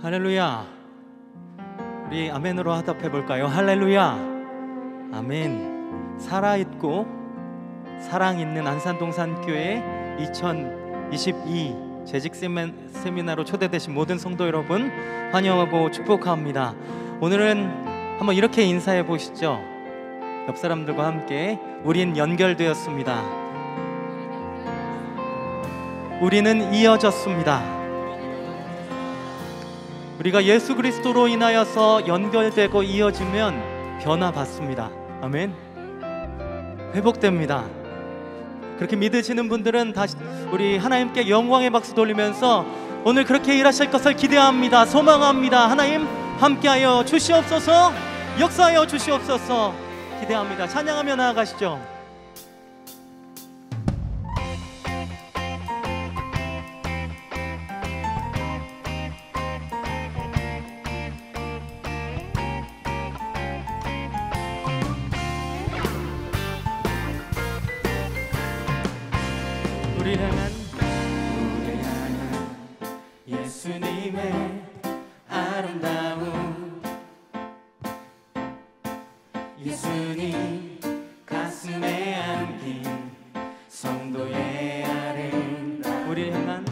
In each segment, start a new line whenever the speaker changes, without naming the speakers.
할렐루야. 우리 아멘으로 화답해 볼까요? 할렐루야. 아멘. 살아있고 사랑 있는 안산동산교회 2022 재직 세미나로 초대되신 모든 성도 여러분 환영하고 축복합니다. 오늘은 한번 이렇게 인사해 보시죠. 옆 사람들과 함께 우린 연결되었습니다. 우리는 이어졌습니다. 우리가 예수 그리스도로 인하여서 연결되고 이어지면 변화받습니다. 아멘. 회복됩니다. 그렇게 믿으시는 분들은 다시 우리 하나님께 영광의 박수 돌리면서 오늘 그렇게 일하실 것을 기대합니다. 소망합니다. 하나님 함께하여 주시옵소서, 역사하여 주시옵소서 기대합니다. 찬양하며 나아가시죠. 우리를 향한 예수님의 아름다움, 예수님 가슴에 안긴 성도의 아름다움, 우리를 향한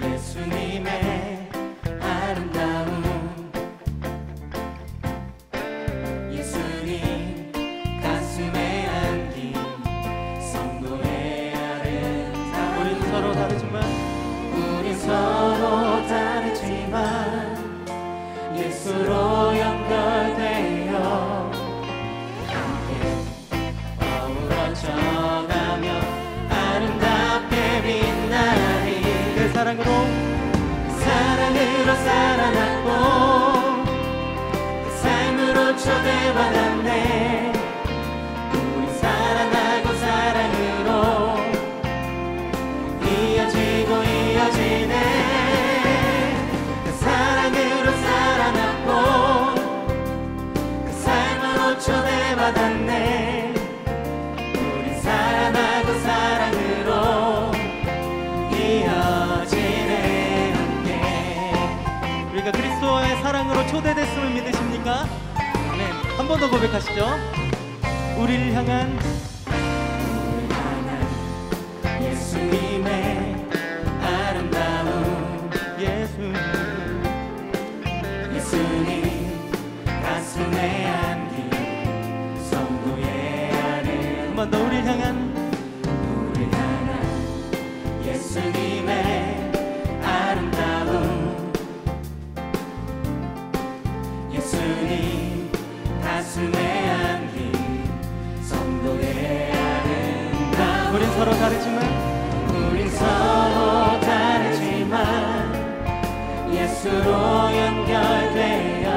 예수님의 아름다움, 예수님 가슴에 안긴 성도의 아름다움. 우린 서로 다르지만 예수로 연결되어 함께 어우러져가며 아름답게 빛나리. 그 사랑으로 살아났고 그 삶으로 초대받았네. 우리 살아나고 사랑으로 이어지고 이어지네. 초대받았네. 우리 살아나고 사랑으로 이어지네. 함께 우리가 그리스도의 사랑으로 초대됐음을 믿으십니까? 아멘. 한 번 더 고백하시죠. 우리를 향한 예수님의 아름다움, 예수님 가슴에 안긴 한 번 더 우리를 향한 예수님의 아름다움, 예수님 가슴에 안긴 성도의 아름다움. 우린 서로 다르지만 예수로 연결되어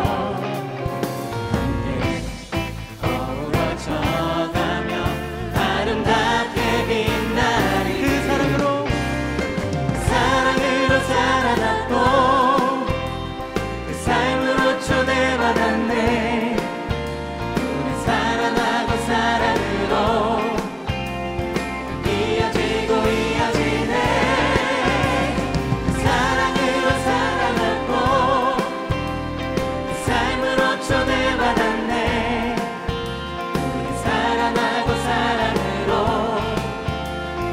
초대받았네. 우리 살아나고 사랑으로 이어지고 이어지네. 사랑으로 살아났고 그 삶으로 초대받았네. 우리 살아나고 사랑으로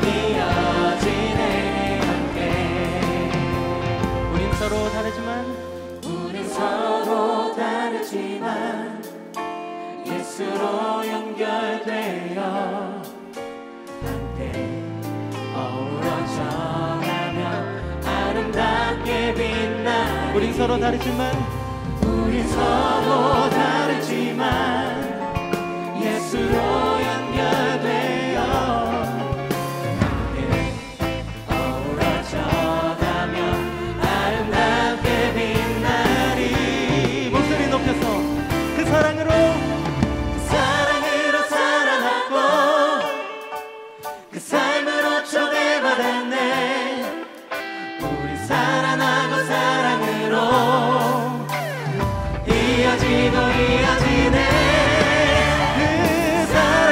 이어지네. 함께 우린 서로 다르지만 예수로 연결되어 함께 어우러져가며 아름답게 빛나. 우린 서로 다르지만 예수로 연결되어 함께 어우러져가며 아름답게 빛나리. 목소리 높여서 그 사랑으로 살아났고 그 삶으로 초대받았네. 우리 살아나고 사랑으로 이어지고 이어지네. 그 사랑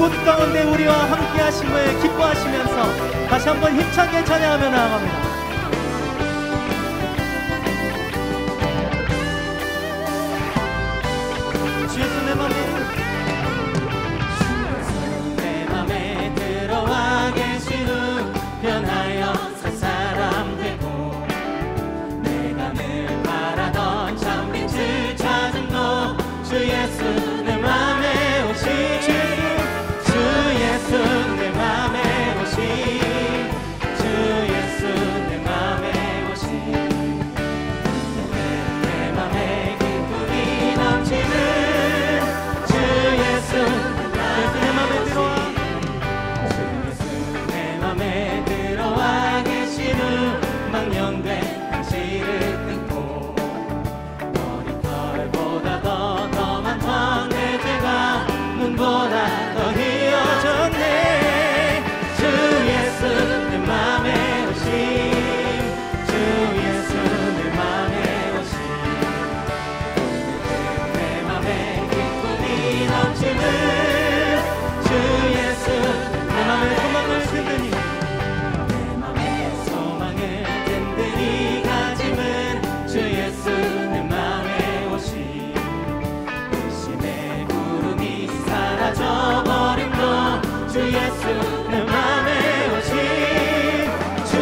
이곳 가운데 우리와 함께 하심을 기뻐하시면서 다시 한번 힘차게 찬양하며 나아갑니다. 주 예수 내 맘에 들어와 계신 후 변하여 새 사람 되고 내가 늘 바라던 참빛을 찾은 너 주 예수 내 맘에 오신 주 예수 내 맘에 오신 주 예수 내 맘에 오신 내 맘에 기쁨이 넘치는 주 예수 내 맘에 들어와 주 예수 내 맘에 들어와 계신 후 망령된 당시를 끊고 머리털보다 더 많던 내 죄가 눈보다 더 희어졌네 주 예수 내 맘에 오신 주 예수 내 맘에 오신 내 맘에 기쁨이 넘치는 주 예수 내 맘에 소망을 든든히 내 맘에 소망을 든든히 가짐은 주 예수 내 맘에 오신 의심의 구름이 사라져버림도 주 예수 내 맘에 오신 주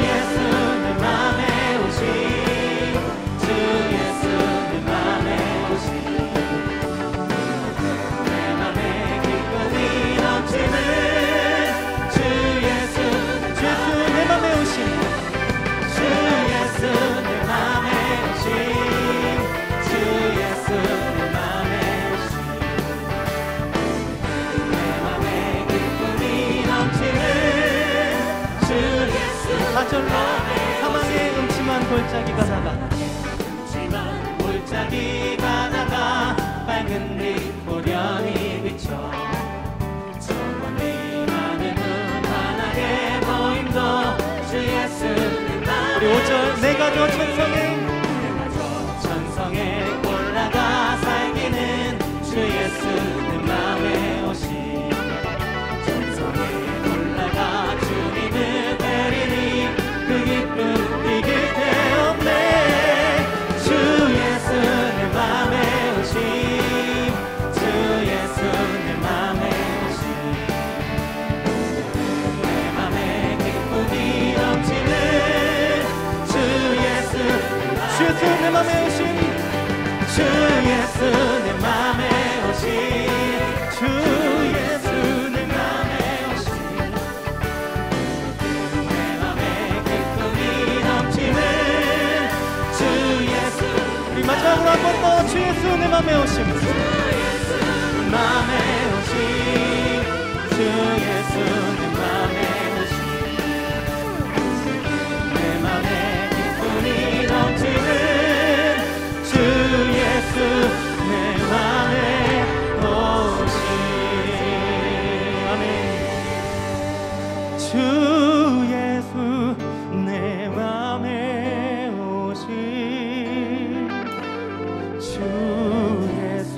예수 내 맘에 오신 주 예수 내 맘에 오신 내 맘에 기쁨이 넘치는 주 예수 내 맘에 오신 주 예수 내 맘에 오신 주 예수 내 맘에 오신 내 맘에 기쁨이 넘치는 주 예수 사절로 사망의 음침한 골짜기가 다가 음침한 골짜기가 다가 밝은 빛 고련히 비춰 저 멀리 하늘 눈 환하게 보임도 주 예수 내 맘에 우리 5절 내가 저 천성에 올라가 살기는 주 예수 내 맘에 오신 천성에 올라가 주님을 뵈리니 그 기쁨 이길 데 없네 주 예수 내 맘에 오신 주 예수 내 맘에 오신 내 맘에 기쁨이 넘치는 주 예수 내 맘에 오신 주 예수 내 맘에 오신 주 예수 내 맘에 오신 내 맘에 기쁨이 넘치는 주 예수 우리 마지막으로 한 번 더 주 예수 내 맘에 오신 주 예수 내 맘에 오신 주 예수 내 맘에 오신 내 맘에 기쁨이 넘치는 주 예수 내 맘에 오신 아멘 주 예수 내 맘에 오신 주 예수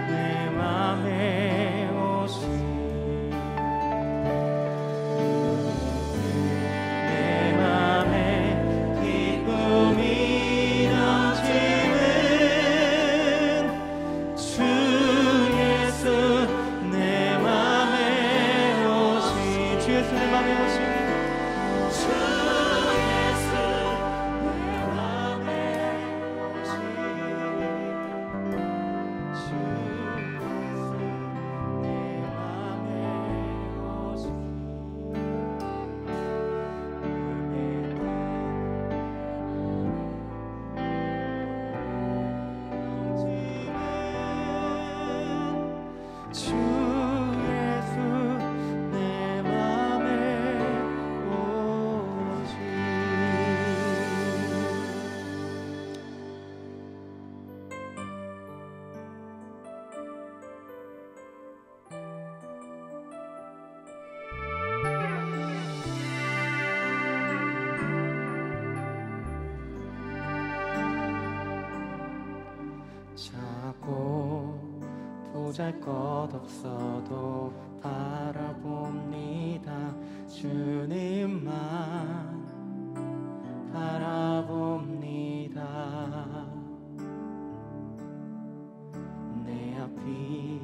내 맘에 오신 내 맘에 기쁨이 넘치는 주 예수 내 맘에 오신 주 예수 내 맘에 오신 주 예수 내 맘에 오신 주 예수 내 맘에 오신 주 예수 내 맘에 오신 작고 보잘것 없어도 바라봅니다. 주님만 바라봅니다. 내 앞이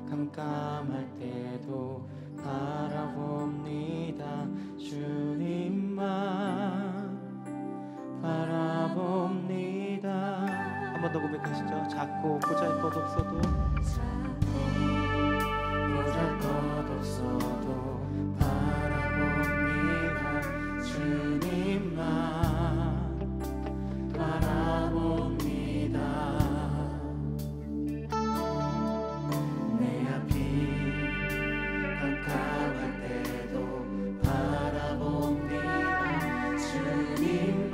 깜깜할 때도 바라봅니다. 주님만 바라봅니다. 한 번 더 고백하시죠. 작고 보잘것 없어도 바라봅니다. 주님만 바라봅니다. 내 앞이 깜깜할 때도 바라봅니다. 주님만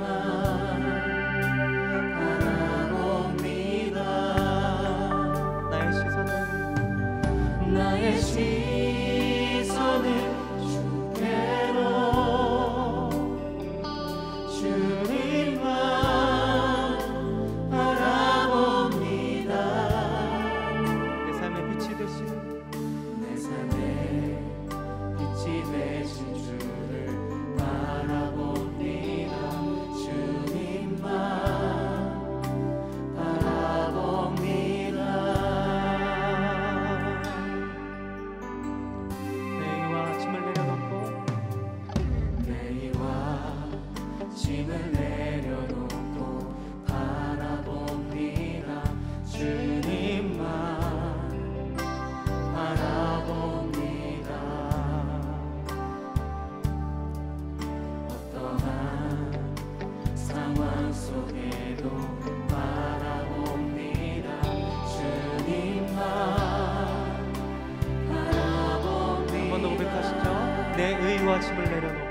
바라봅니다. 나의 시선은 주께로 주님만 바라봅니다. 내 삶의 빛이 되신 주를 바라봅니다. 주님만 바라봅니다. 내의와 짐을 내려놓고 바라봅니다. 주님만 바라봅니다. 어떠한 상황 속에도 바라봅니다. 주님만 바라봅니다. 한 번 더 고백하시죠. 내 의와 짐을 내려놓고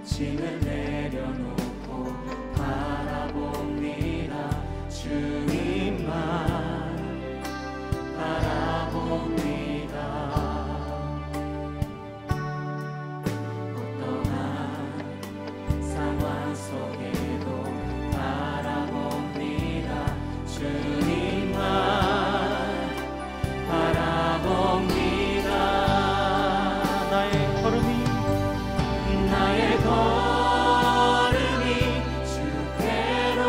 짐을 내려놓고 바라봅니다. 주님만 바라봅니다. 어떠한 상황 속에도 바라봅니다. 주님만 바라봅니다. 나의 걸음이 주께로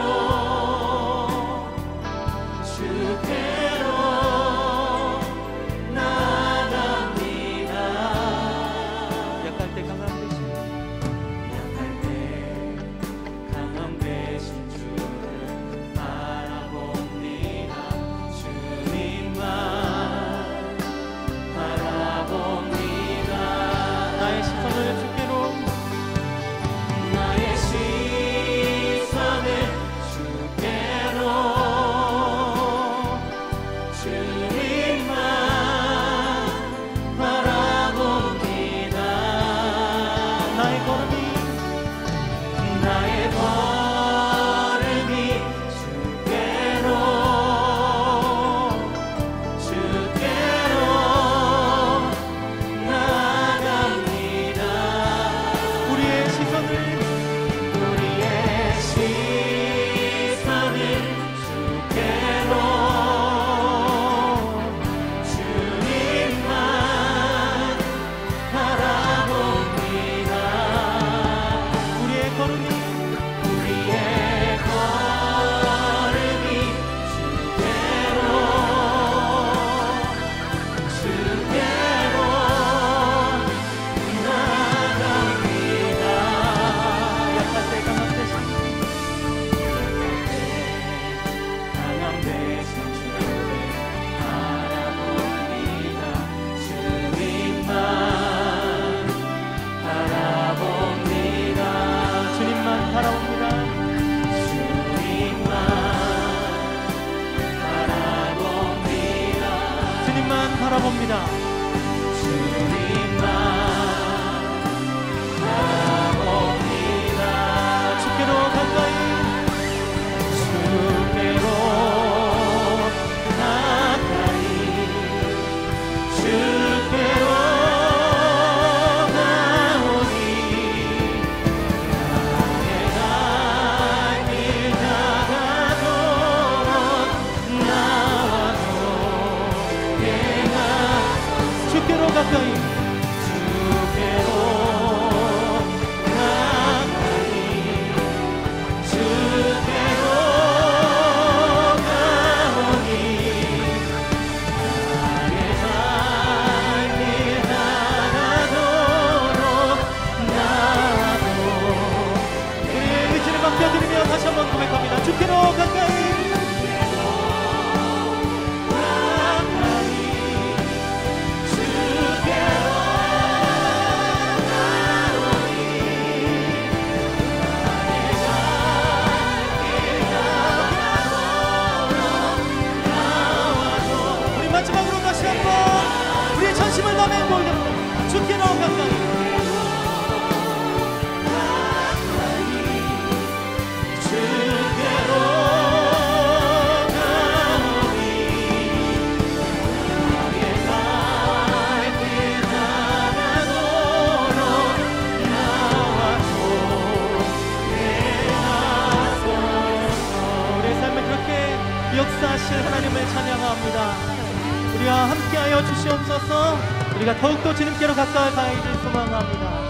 우리와 함께하여 주시옵소서. 우리가 더욱더 주님께로 가까이 가기를 소망합니다.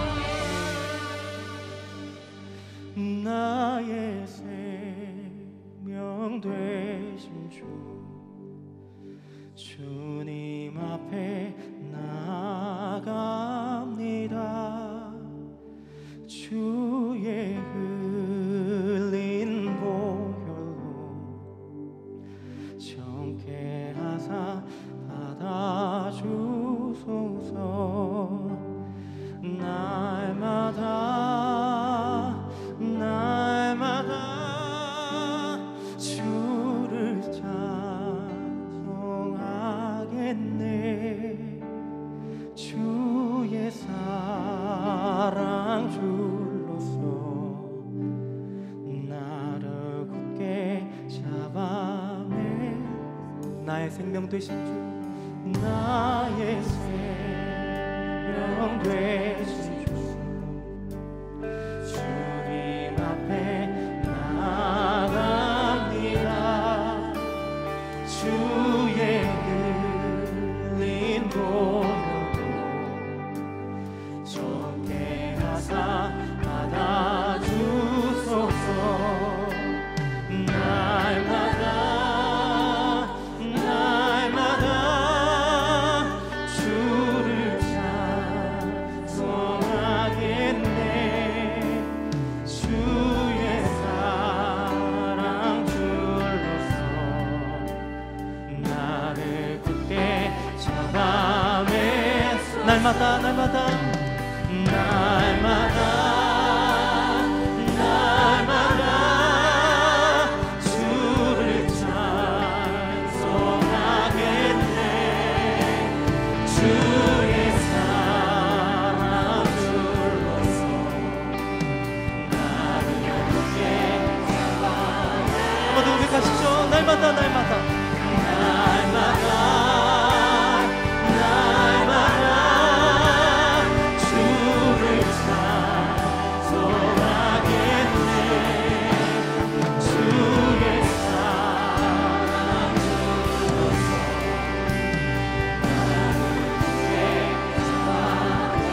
나의 생명 되신 주, 주님 앞에 나아갑니다. 주의 흘린 보혈로 정케 하사 받아주소서. 날마다 주를 찬송하겠네. 주의 사랑 줄로서 나를 굳게 잡아내. 나의 생명 되신 주, 나의 생명 되신 주, 주님 앞에 나아갑니다. 주의 흘린 보혈로 정케 하사 받아주소서. 날마다 주를 찬송하겠네. 주의 사랑 줄로서 나를 굳게 잡아매. 날마다 주를 찬송하겠네. 주의 사랑 줄로서 나를 굳게 잡아내. 한번 더 고백하시죠. 날마다 주를 찬송하겠네. 주의 사랑 줄로서 나를 굳게 잡아내.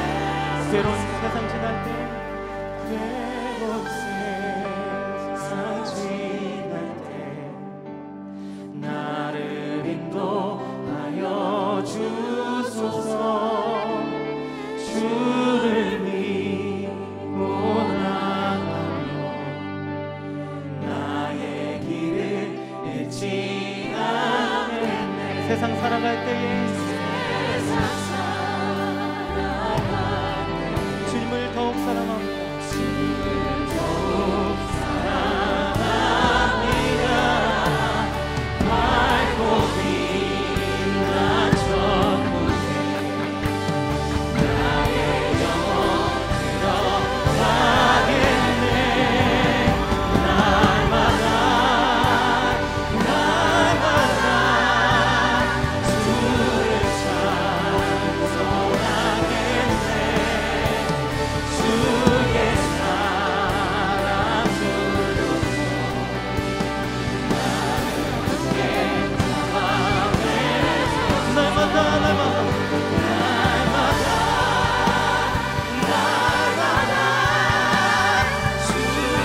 괴로운 세상 지날 때, 괴로운 세상 지날 때 나를 인도하여 주소서. 주를 믿고 나가며 나의 길을 잃지 않겠네. 세상 살아갈 때에 주님을 더욱 사랑합니다. 주님을 더욱 사랑합니다. 밝고 빛난 천국에 나의 영혼 들어가겠네. 날마다 주를 찬송하겠네. 주의 사랑 줄로서 나를 굳게 잡아내. 날마다 주를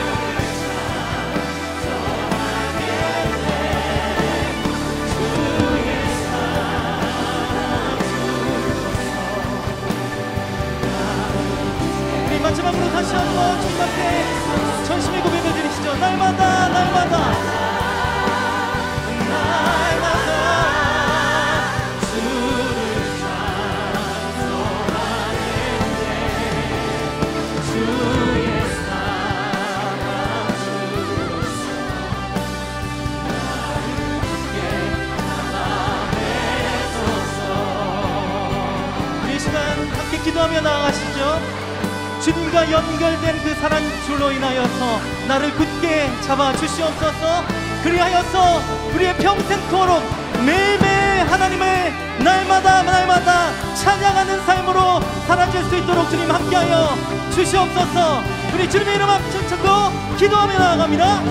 찬송하겠네. 주의 사랑 줄로서. 우리 마지막으로 다시 한번 주님 앞에 전심의 고백을 드리시죠. 날마다 주를 찬송하겠네. 주의 사랑 줄로서 나를 굳게 잡아내소서. 우리 이 시간 함께 기도하며 나아가시죠. 주님과 연결된 그 사랑 줄로 인하여서 나를 굳게 잡아 주시옵소서. 그리하여서 우리의 평생토록 매일매일 하나님을 날마다 찬양하는 삶으로 살아질 수 있도록 주님 함께하여 주시옵소서. 우리 주님의 이름 앞에 찾고 기도하며 나아갑니다.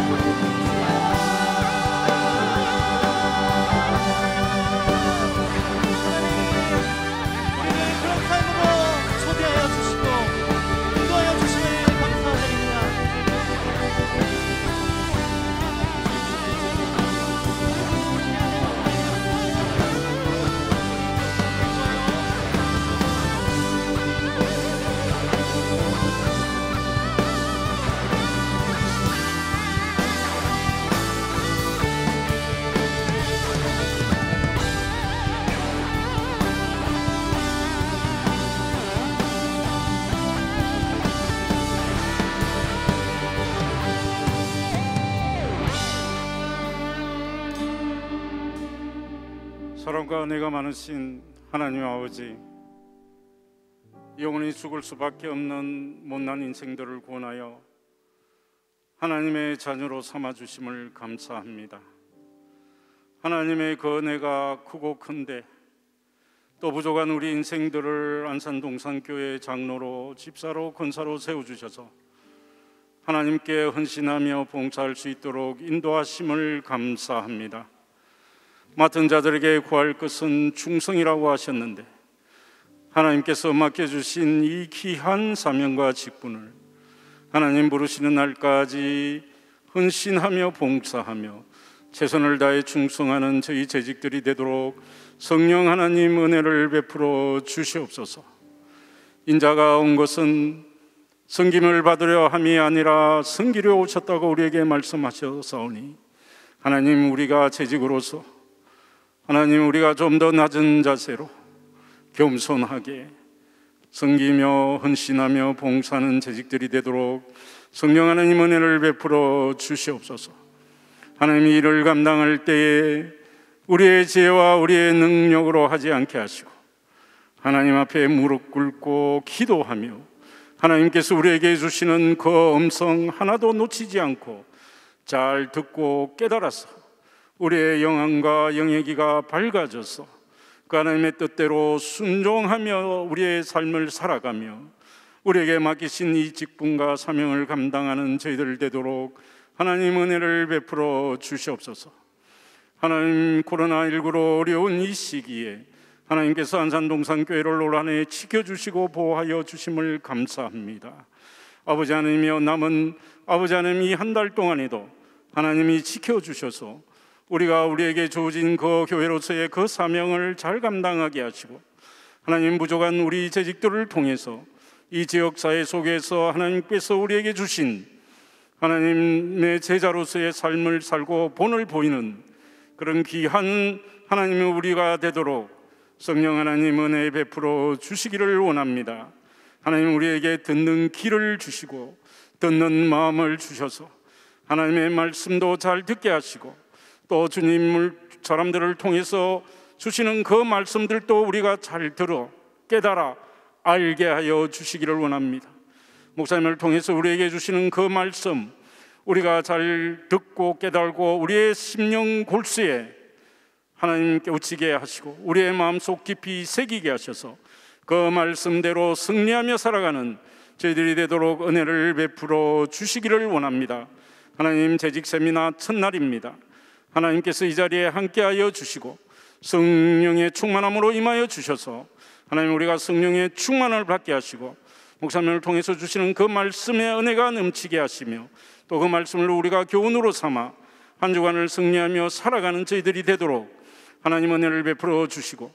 사랑과 은혜가 많으신 하나님 아버지, 영원히 죽을 수밖에 없는 못난 인생들을 구원하여 하나님의 자녀로 삼아주심을 감사합니다. 하나님의 그 은혜가 크고 큰데 또 부족한 우리 인생들을 안산동산교회 장로로, 집사로, 권사로 세워주셔서 하나님께 헌신하며 봉사할 수 있도록 인도하심을 감사합니다. 맡은 자들에게 구할 것은 충성이라고 하셨는데 하나님께서 맡겨주신 이 귀한 사명과 직분을 하나님 부르시는 날까지 헌신하며 봉사하며 최선을 다해 충성하는 저희 재직들이 되도록 성령 하나님 은혜를 베풀어 주시옵소서. 인자가 온 것은 섬김을 받으려 함이 아니라 섬기려 오셨다고 우리에게 말씀하셨사오니 하나님, 우리가 재직으로서 하나님, 우리가 좀 더 낮은 자세로 겸손하게 섬기며 헌신하며 봉사하는 재직들이 되도록 성령 하나님 은혜를 베풀어 주시옵소서. 하나님, 이 일을 감당할 때에 우리의 지혜와 우리의 능력으로 하지 않게 하시고 하나님 앞에 무릎 꿇고 기도하며 하나님께서 우리에게 주시는 그 음성 하나도 놓치지 않고 잘 듣고 깨달아서 우리의 영안과 영역이가 밝아져서 그 하나님의 뜻대로 순종하며 우리의 삶을 살아가며 우리에게 맡기신 이 직분과 사명을 감당하는 저희들 되도록 하나님 은혜를 베풀어 주시옵소서. 하나님, 코로나19로 어려운 이 시기에 하나님께서 안산동산교회를 올 한 해 지켜주시고 보호하여 주심을 감사합니다. 아버지 하나님이여, 남은 아버지 하나님 이 한 달 동안에도 하나님이 지켜주셔서 우리가 우리에게 주어진 그 교회로서의 그 사명을 잘 감당하게 하시고 하나님, 부족한 우리 재직들을 통해서 이 지역사회 속에서 하나님께서 우리에게 주신 하나님의 제자로서의 삶을 살고 본을 보이는 그런 귀한 하나님의 우리가 되도록 성령 하나님 은혜 베풀어 주시기를 원합니다. 하나님, 우리에게 듣는 귀를 주시고 듣는 마음을 주셔서 하나님의 말씀도 잘 듣게 하시고 또 주님을 사람들을 통해서 주시는 그 말씀들도 우리가 잘 들어 깨달아 알게 하여 주시기를 원합니다. 목사님을 통해서 우리에게 주시는 그 말씀 우리가 잘 듣고 깨달고 우리의 심령 골수에 하나님 깨우치게 하시고 우리의 마음속 깊이 새기게 하셔서 그 말씀대로 승리하며 살아가는 저희들이 되도록 은혜를 베풀어 주시기를 원합니다. 하나님, 재직 세미나 첫날입니다. 하나님께서 이 자리에 함께하여 주시고 성령의 충만함으로 임하여 주셔서 하나님, 우리가 성령의 충만을 받게 하시고 목사님을 통해서 주시는 그 말씀의 은혜가 넘치게 하시며 또 그 말씀을 우리가 교훈으로 삼아 한 주간을 승리하며 살아가는 저희들이 되도록 하나님 은혜를 베풀어 주시고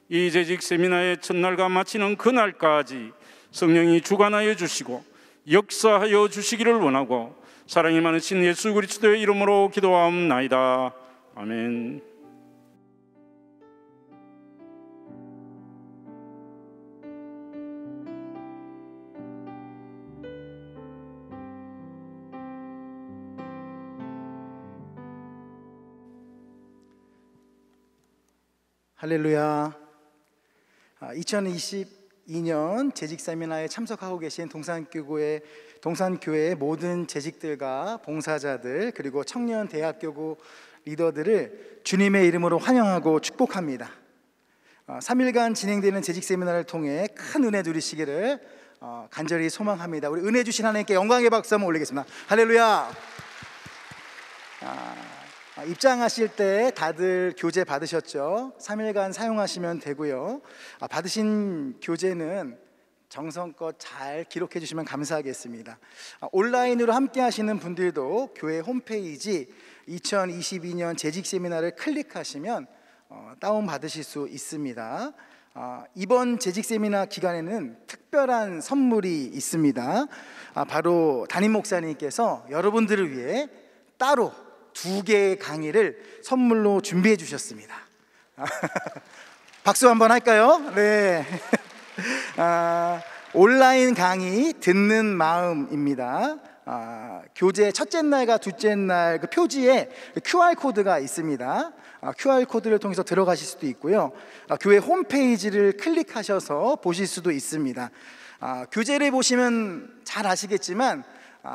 이 재직 세미나의 첫날과 마치는 그날까지 성령이 주관하여 주시고 역사하여 주시기를 원하고 사랑이 많으신 예수 그리스도의 이름으로 기도하옵나이다. 아멘.
할렐루야. 2022년 재직 세미나에 참석하고 계신 동산교회의 모든 재직들과 봉사자들 그리고 청년 대학교구 리더들을 주님의 이름으로 환영하고 축복합니다. 3일간 진행되는 재직 세미나를 통해 큰 은혜 누리시기를 간절히 소망합니다. 우리 은혜 주신 하나님께 영광의 박수 한번 올리겠습니다. 할렐루야. 입장하실 때 다들 교재 받으셨죠? 3일간 사용하시면 되고요. 받으신 교재는 정성껏 잘 기록해 주시면 감사하겠습니다. 온라인으로 함께 하시는 분들도 교회 홈페이지 2022년 재직 세미나를 클릭하시면 다운 받으실 수 있습니다. 이번 재직 세미나 기간에는 특별한 선물이 있습니다. 바로 담임 목사님께서 여러분들을 위해 따로 2개의 강의를 선물로 준비해 주셨습니다. 박수 한번 할까요? 네. 온라인 강의 듣는 마음입니다. 교재 첫째 날과 둘째 날 그 표지에 QR 코드가 있습니다. QR 코드를 통해서 들어가실 수도 있고요. 교회 홈페이지를 클릭하셔서 보실 수도 있습니다. 교재를 보시면 잘 아시겠지만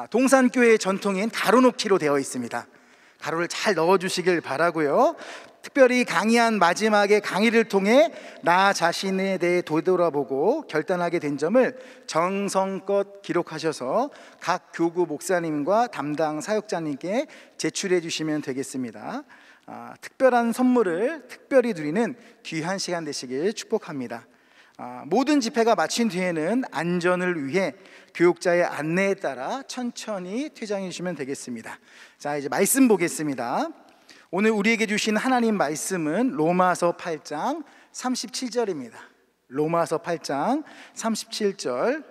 동산교회의 전통인 가로 놓기로 되어 있습니다. 가로를 잘 넣어주시길 바라고요. 특별히 강의한 마지막에 강의를 통해 나 자신에 대해 되돌아보고 결단하게 된 점을 정성껏 기록하셔서 각 교구 목사님과 담당 사역자님께 제출해 주시면 되겠습니다. 특별한 선물을 특별히 드리는 귀한 시간 되시길 축복합니다. 모든 집회가 마친 뒤에는 안전을 위해 교육자의 안내에 따라 천천히 퇴장해 주시면 되겠습니다. 자, 이제 말씀 보겠습니다. 오늘 우리에게 주신 하나님 말씀은 로마서 8장 37절입니다. 로마서 8장 37절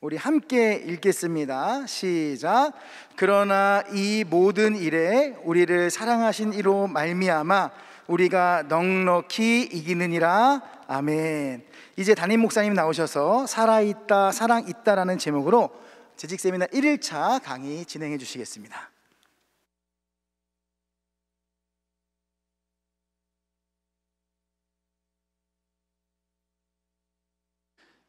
우리 함께 읽겠습니다. 시작. 그러나 이 모든 일에 우리를 사랑하신 이로 말미암아 우리가 넉넉히 이기느니라. 아멘. 이제 담임 목사님 나오셔서 살아있다 사랑 있다라는 제목으로 재직 세미나 1일차 강의 진행해 주시겠습니다.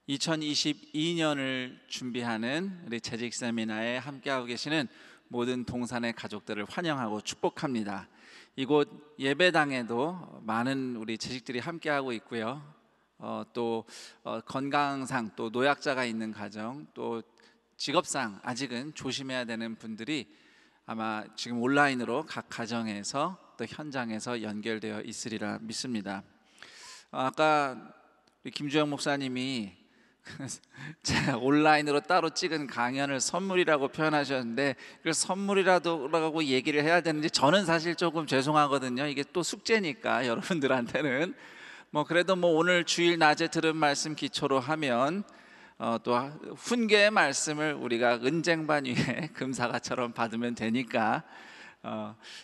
(2022년을) 준비하는 우리 재직 세미나에 함께하고 계시는 모든 동산의 가족들을 환영하고 축복합니다. 이곳 예배당에도 많은 우리 재직들이 함께하고 있고요. 또 건강상 또 노약자가 있는 가정, 또 직업상 아직은 조심해야 되는 분들이 아마 지금 온라인으로 각 가정에서 또 현장에서 연결되어 있으리라 믿습니다. 아까 우리 김주영 목사님이 제가 온라인으로 따로 찍은 강연을 선물이라고 표현하셨는데 그걸 선물이라고 얘기를 해야 되는지 저는 사실 조금 죄송하거든요. 이게 또 숙제니까 여러분들한테는 그래도 오늘 주일 낮에 들은 말씀 기초로 하면 또 훈계의 말씀을 우리가 은쟁반 위에 금사과처럼 받으면 되니까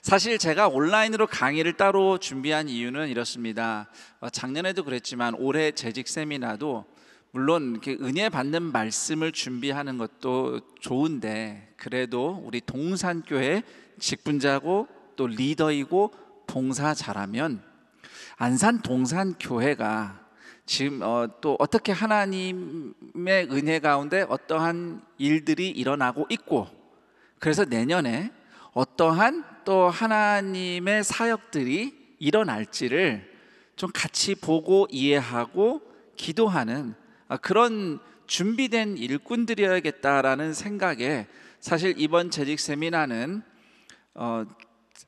사실 제가 온라인으로 강의를 따로 준비한 이유는 이렇습니다. 작년에도 그랬지만 올해 재직 세미나도 물론 이렇게 은혜 받는 말씀을 준비하는 것도 좋은데 그래도 우리 동산교회 직분자고 또 리더이고 봉사 잘하면 안산 동산교회가 지금 또 어떻게 하나님의 은혜 가운데 어떠한 일들이 일어나고 있고 그래서 내년에 어떠한 또 하나님의 사역들이 일어날지를 좀 같이 보고 이해하고 기도하는 그런 준비된 일꾼들이어야겠다라는 생각에 사실 이번 재직 세미나는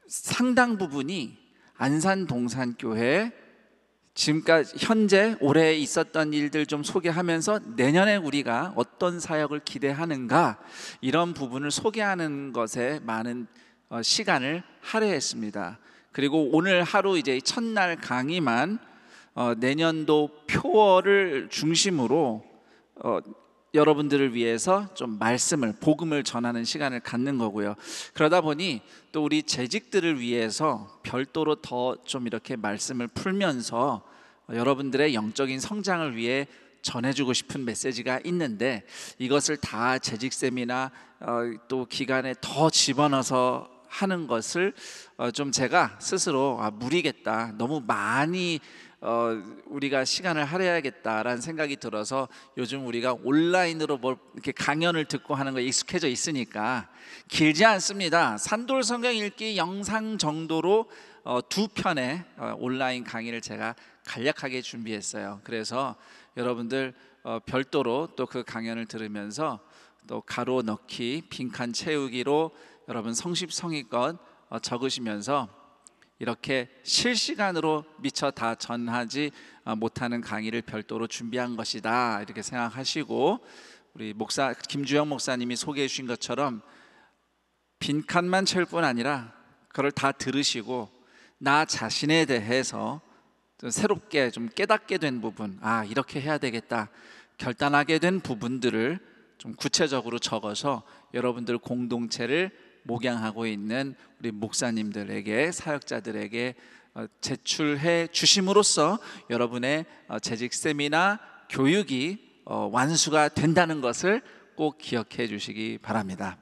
상당 부분이 안산 동산교회 지금까지 현재 올해 있었던 일들 좀 소개하면서 내년에 우리가 어떤 사역을 기대하는가 이런 부분을 소개하는 것에 많은 시간을 할애했습니다. 그리고 오늘 하루 이제 첫날 강의만 내년도 표어를 중심으로 여러분들을 위해서 좀 말씀을 복음을 전하는 시간을 갖는 거고요. 그러다 보니 또 우리 재직들을 위해서 별도로 더 좀 이렇게 말씀을 풀면서 여러분들의 영적인 성장을 위해 전해주고 싶은 메시지가 있는데 이것을 다 재직 세미나 또 기간에 더 집어넣어서 하는 것을 좀 제가 스스로 무리겠다, 너무 많이 우리가 시간을 할애해야겠다라는 생각이 들어서 요즘 우리가 온라인으로 이렇게 강연을 듣고 하는 거 익숙해져 있으니까 길지 않습니다. 산돌 성경 읽기 영상 정도로 2편의 온라인 강의를 제가 간략하게 준비했어요. 그래서 여러분들 별도로 또 그 강연을 들으면서 또 가로 넣기, 빈칸 채우기로 여러분 성심성의껏 적으시면서 이렇게 실시간으로 미처 다 전하지 못하는 강의를 별도로 준비한 것이다 이렇게 생각하시고 우리 목사 김주영 목사님이 소개해 주신 것처럼 빈칸만 채울 뿐 아니라 그걸 다 들으시고 나 자신에 대해서 좀 새롭게 좀 깨닫게 된 부분, 이렇게 해야 되겠다 결단하게 된 부분들을 좀 구체적으로 적어서 여러분들 공동체를 목양하고 있는 우리 목사님들에게 사역자들에게 제출해 주심으로써 여러분의 재직 세미나 교육이 완수가 된다는 것을 꼭 기억해 주시기 바랍니다.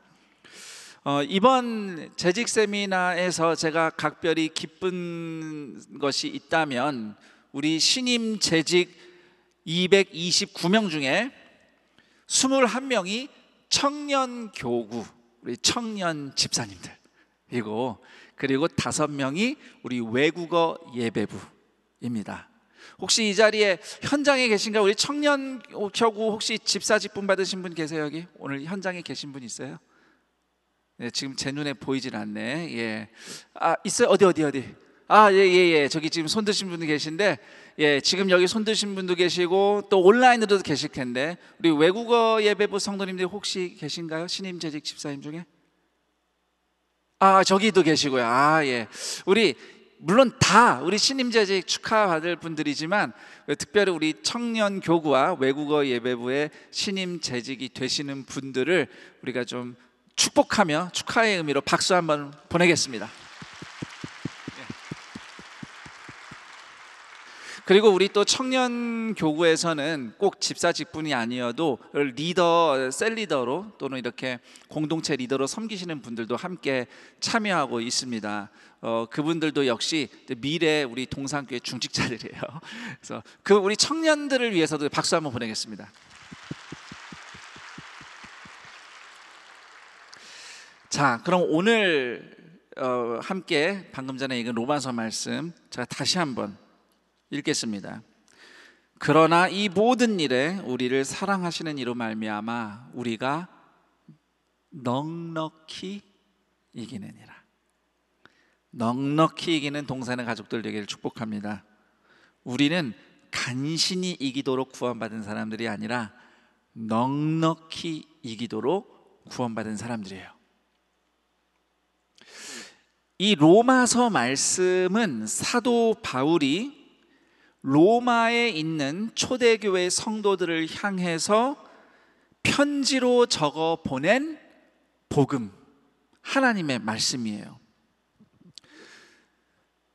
이번 재직 세미나에서 제가 각별히 기쁜 것이 있다면 우리 신임 재직 229명 중에 21명이 청년 교구, 우리 청년 집사님들이고, 그리고 5명이 우리 외국어 예배부입니다. 혹시 이 자리에 현장에 계신가? 우리 청년 교구 혹시 집사 직분 받으신 분 계세요? 여기 오늘 현장에 계신 분 있어요? 네, 지금 제 눈에 보이질 않네. 예, 있어요? 어디? 예. 저기 지금 손 드신 분도 계신데, 예, 지금 여기 손 드신 분도 계시고 또 온라인으로도 계실 텐데, 우리 외국어 예배부 성도님들 혹시 계신가요? 신임 재직 집사님 중에? 저기도 계시고요. 예. 우리 물론 다 우리 신임 재직 축하받을 분들이지만, 특별히 우리 청년 교구와 외국어 예배부의 신임 재직이 되시는 분들을 우리가 좀 축복하며 축하의 의미로 박수 한번 보내겠습니다. 그리고 우리 또 청년 교구에서는 꼭 집사 직분이 아니어도 리더, 셀리더로 또는 이렇게 공동체 리더로 섬기시는 분들도 함께 참여하고 있습니다. 그분들도 역시 미래 우리 동산교회 중직자들이에요. 그래서 우리 청년들을 위해서도 박수 한번 보내겠습니다. 자, 그럼 오늘 함께 방금 전에 읽은 로마서 말씀 제가 다시 한번 읽겠습니다. 그러나 이 모든 일에 우리를 사랑하시는 이로 말미암아 우리가 넉넉히 이기느니라. 넉넉히 이기는 동산의 가족들 되기를 축복합니다. 우리는 간신히 이기도록 구원받은 사람들이 아니라 넉넉히 이기도록 구원받은 사람들이에요. 이 로마서 말씀은 사도 바울이 로마에 있는 초대교회 성도들을 향해서 편지로 적어 보낸 복음, 하나님의 말씀이에요.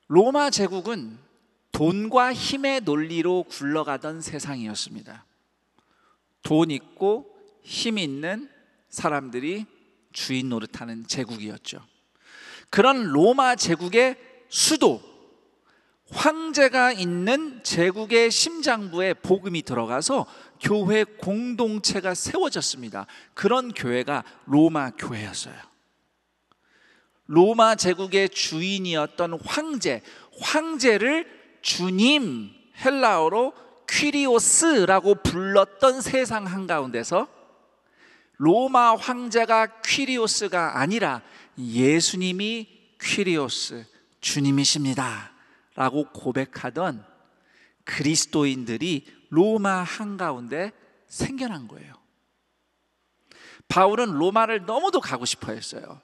로마 제국은 돈과 힘의 논리로 굴러가던 세상이었습니다. 돈 있고 힘 있는 사람들이 주인 노릇하는 제국이었죠. 그런 로마 제국의 수도, 황제가 있는 제국의 심장부에 복음이 들어가서 교회 공동체가 세워졌습니다. 그런 교회가 로마 교회였어요. 로마 제국의 주인이었던 황제를 주님, 헬라어로 퀴리오스라고 불렀던 세상 한가운데서 로마 황제가 퀴리오스가 아니라 예수님이 퀴리오스, 주님이십니다 라고 고백하던 그리스도인들이 로마 한가운데 생겨난 거예요. 바울은 로마를 너무도 가고 싶어 했어요.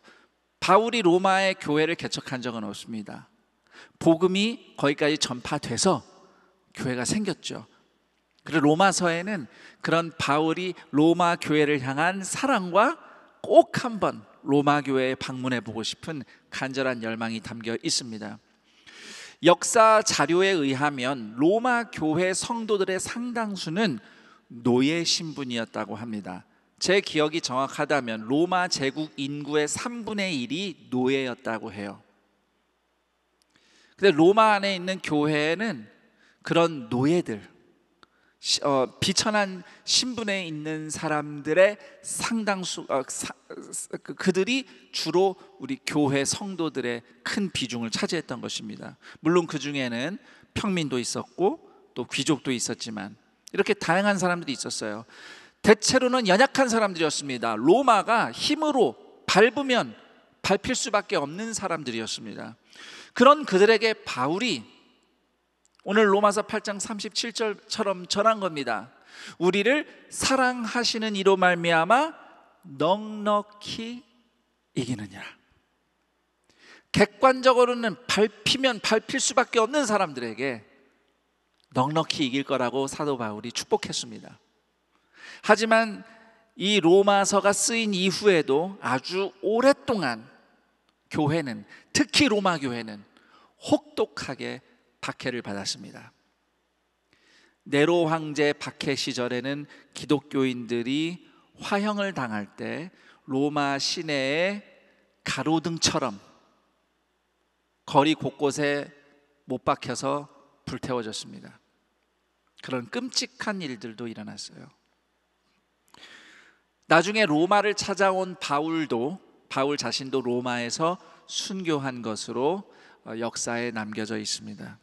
바울이 로마의 교회를 개척한 적은 없습니다. 복음이 거기까지 전파돼서 교회가 생겼죠. 그리고 로마서에는 그런 바울이 로마 교회를 향한 사랑과 꼭 한번 로마 교회에 방문해 보고 싶은 간절한 열망이 담겨 있습니다. 역사 자료에 의하면 로마 교회 성도들의 상당수는 노예 신분이었다고 합니다. 제 기억이 정확하다면 로마 제국 인구의 3분의 1이 노예였다고 해요. 근데 로마 안에 있는 교회에는 그런 노예들, 비천한 신분에 있는 사람들의 상당수, 그들이 주로 우리 교회 성도들의 큰 비중을 차지했던 것입니다. 물론 그 중에는 평민도 있었고 또 귀족도 있었지만 이렇게 다양한 사람들이 있었어요. 대체로는 연약한 사람들이었습니다. 로마가 힘으로 밟으면 밟힐 수밖에 없는 사람들이었습니다. 그런 그들에게 바울이 오늘 로마서 8장 37절처럼 전한 겁니다. 우리를 사랑하시는 이로 말미암아 넉넉히 이기느니라. 객관적으로는 밟히면 밟힐 수밖에 없는 사람들에게 넉넉히 이길 거라고 사도 바울이 축복했습니다. 하지만 이 로마서가 쓰인 이후에도 아주 오랫동안 교회는, 특히 로마 교회는 혹독하게 박해를 받았습니다. 네로 황제 박해 시절에는 기독교인들이 화형을 당할 때 로마 시내의 가로등처럼 거리 곳곳에 못 박혀서 불태워졌습니다. 그런 끔찍한 일들도 일어났어요. 나중에 로마를 찾아온 바울 자신도 로마에서 순교한 것으로 역사에 남겨져 있습니다.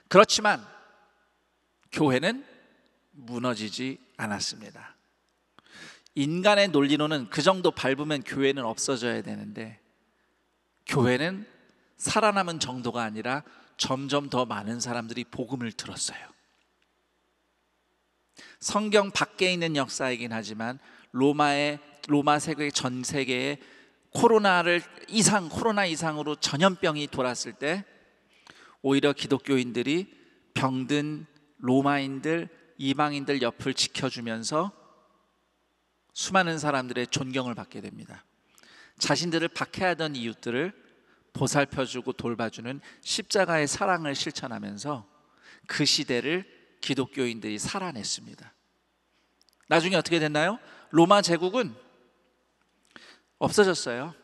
그렇지만 교회는 무너지지 않았습니다. 인간의 논리로는 그 정도 밟으면 교회는 없어져야 되는데, 교회는 살아남은 정도가 아니라 점점 더 많은 사람들이 복음을 들었어요. 성경 밖에 있는 역사이긴 하지만 로마 세계 전 세계에 코로나 이상으로 전염병이 돌았을 때 오히려 기독교인들이 병든 로마인들, 이방인들 옆을 지켜주면서 수많은 사람들의 존경을 받게 됩니다. 자신들을 박해하던 이웃들을 보살펴주고 돌봐주는 십자가의 사랑을 실천하면서 그 시대를 기독교인들이 살아냈습니다. 나중에 어떻게 됐나요? 로마 제국은 없어졌어요.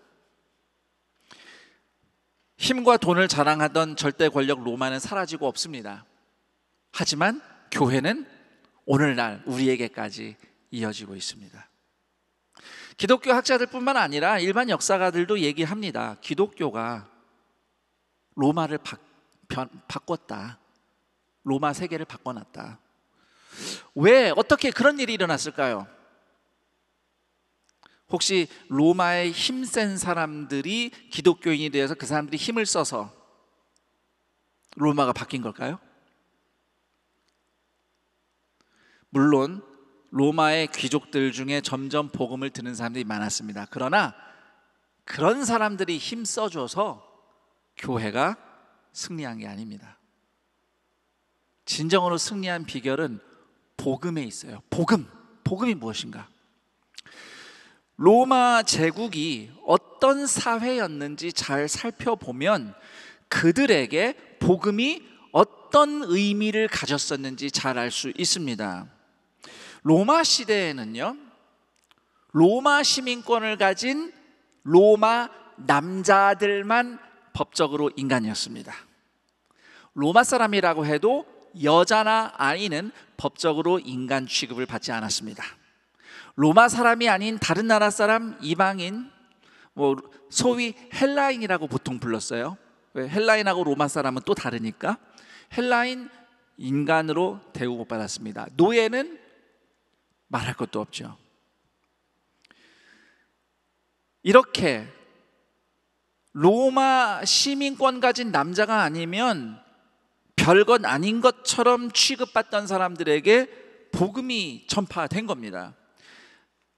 힘과 돈을 자랑하던 절대 권력 로마는 사라지고 없습니다. 하지만 교회는 오늘날 우리에게까지 이어지고 있습니다. 기독교 학자들뿐만 아니라 일반 역사가들도 얘기합니다. 기독교가 로마를 바꿨다. 로마 세계를 바꿔놨다. 왜, 어떻게 그런 일이 일어났을까요? 혹시 로마의 힘센 사람들이 기독교인이 되어서 그 사람들이 힘을 써서 로마가 바뀐 걸까요? 물론 로마의 귀족들 중에 점점 복음을 듣는 사람들이 많았습니다. 그러나 그런 사람들이 힘 써줘서 교회가 승리한 게 아닙니다. 진정으로 승리한 비결은 복음에 있어요. 복음이 무엇인가? 로마 제국이 어떤 사회였는지 잘 살펴보면 그들에게 복음이 어떤 의미를 가졌었는지 잘 알 수 있습니다. 로마 시대에는요, 로마 시민권을 가진 로마 남자들만 법적으로 인간이었습니다. 로마 사람이라고 해도 여자나 아이는 법적으로 인간 취급을 받지 않았습니다. 로마 사람이 아닌 다른 나라 사람, 이방인, 소위 헬라인이라고 보통 불렀어요. 왜? 헬라인하고 로마 사람은 또 다르니까. 헬라인 인간으로 대우 못 받았습니다. 노예는 말할 것도 없죠. 이렇게 로마 시민권 가진 남자가 아니면 별것 아닌 것처럼 취급받던 사람들에게 복음이 전파된 겁니다.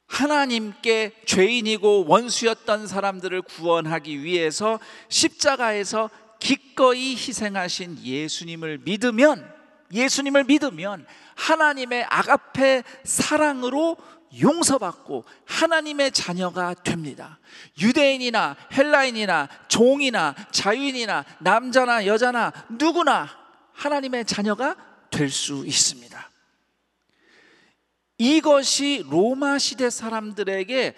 하나님께 죄인이고 원수였던 사람들을 구원하기 위해서 십자가에서 기꺼이 희생하신 예수님을 믿으면 하나님의 아가페 사랑으로 용서받고 하나님의 자녀가 됩니다. 유대인이나 헬라인이나 종이나 자유인이나 남자나 여자나 누구나 하나님의 자녀가 될 수 있습니다. 이것이 로마 시대 사람들에게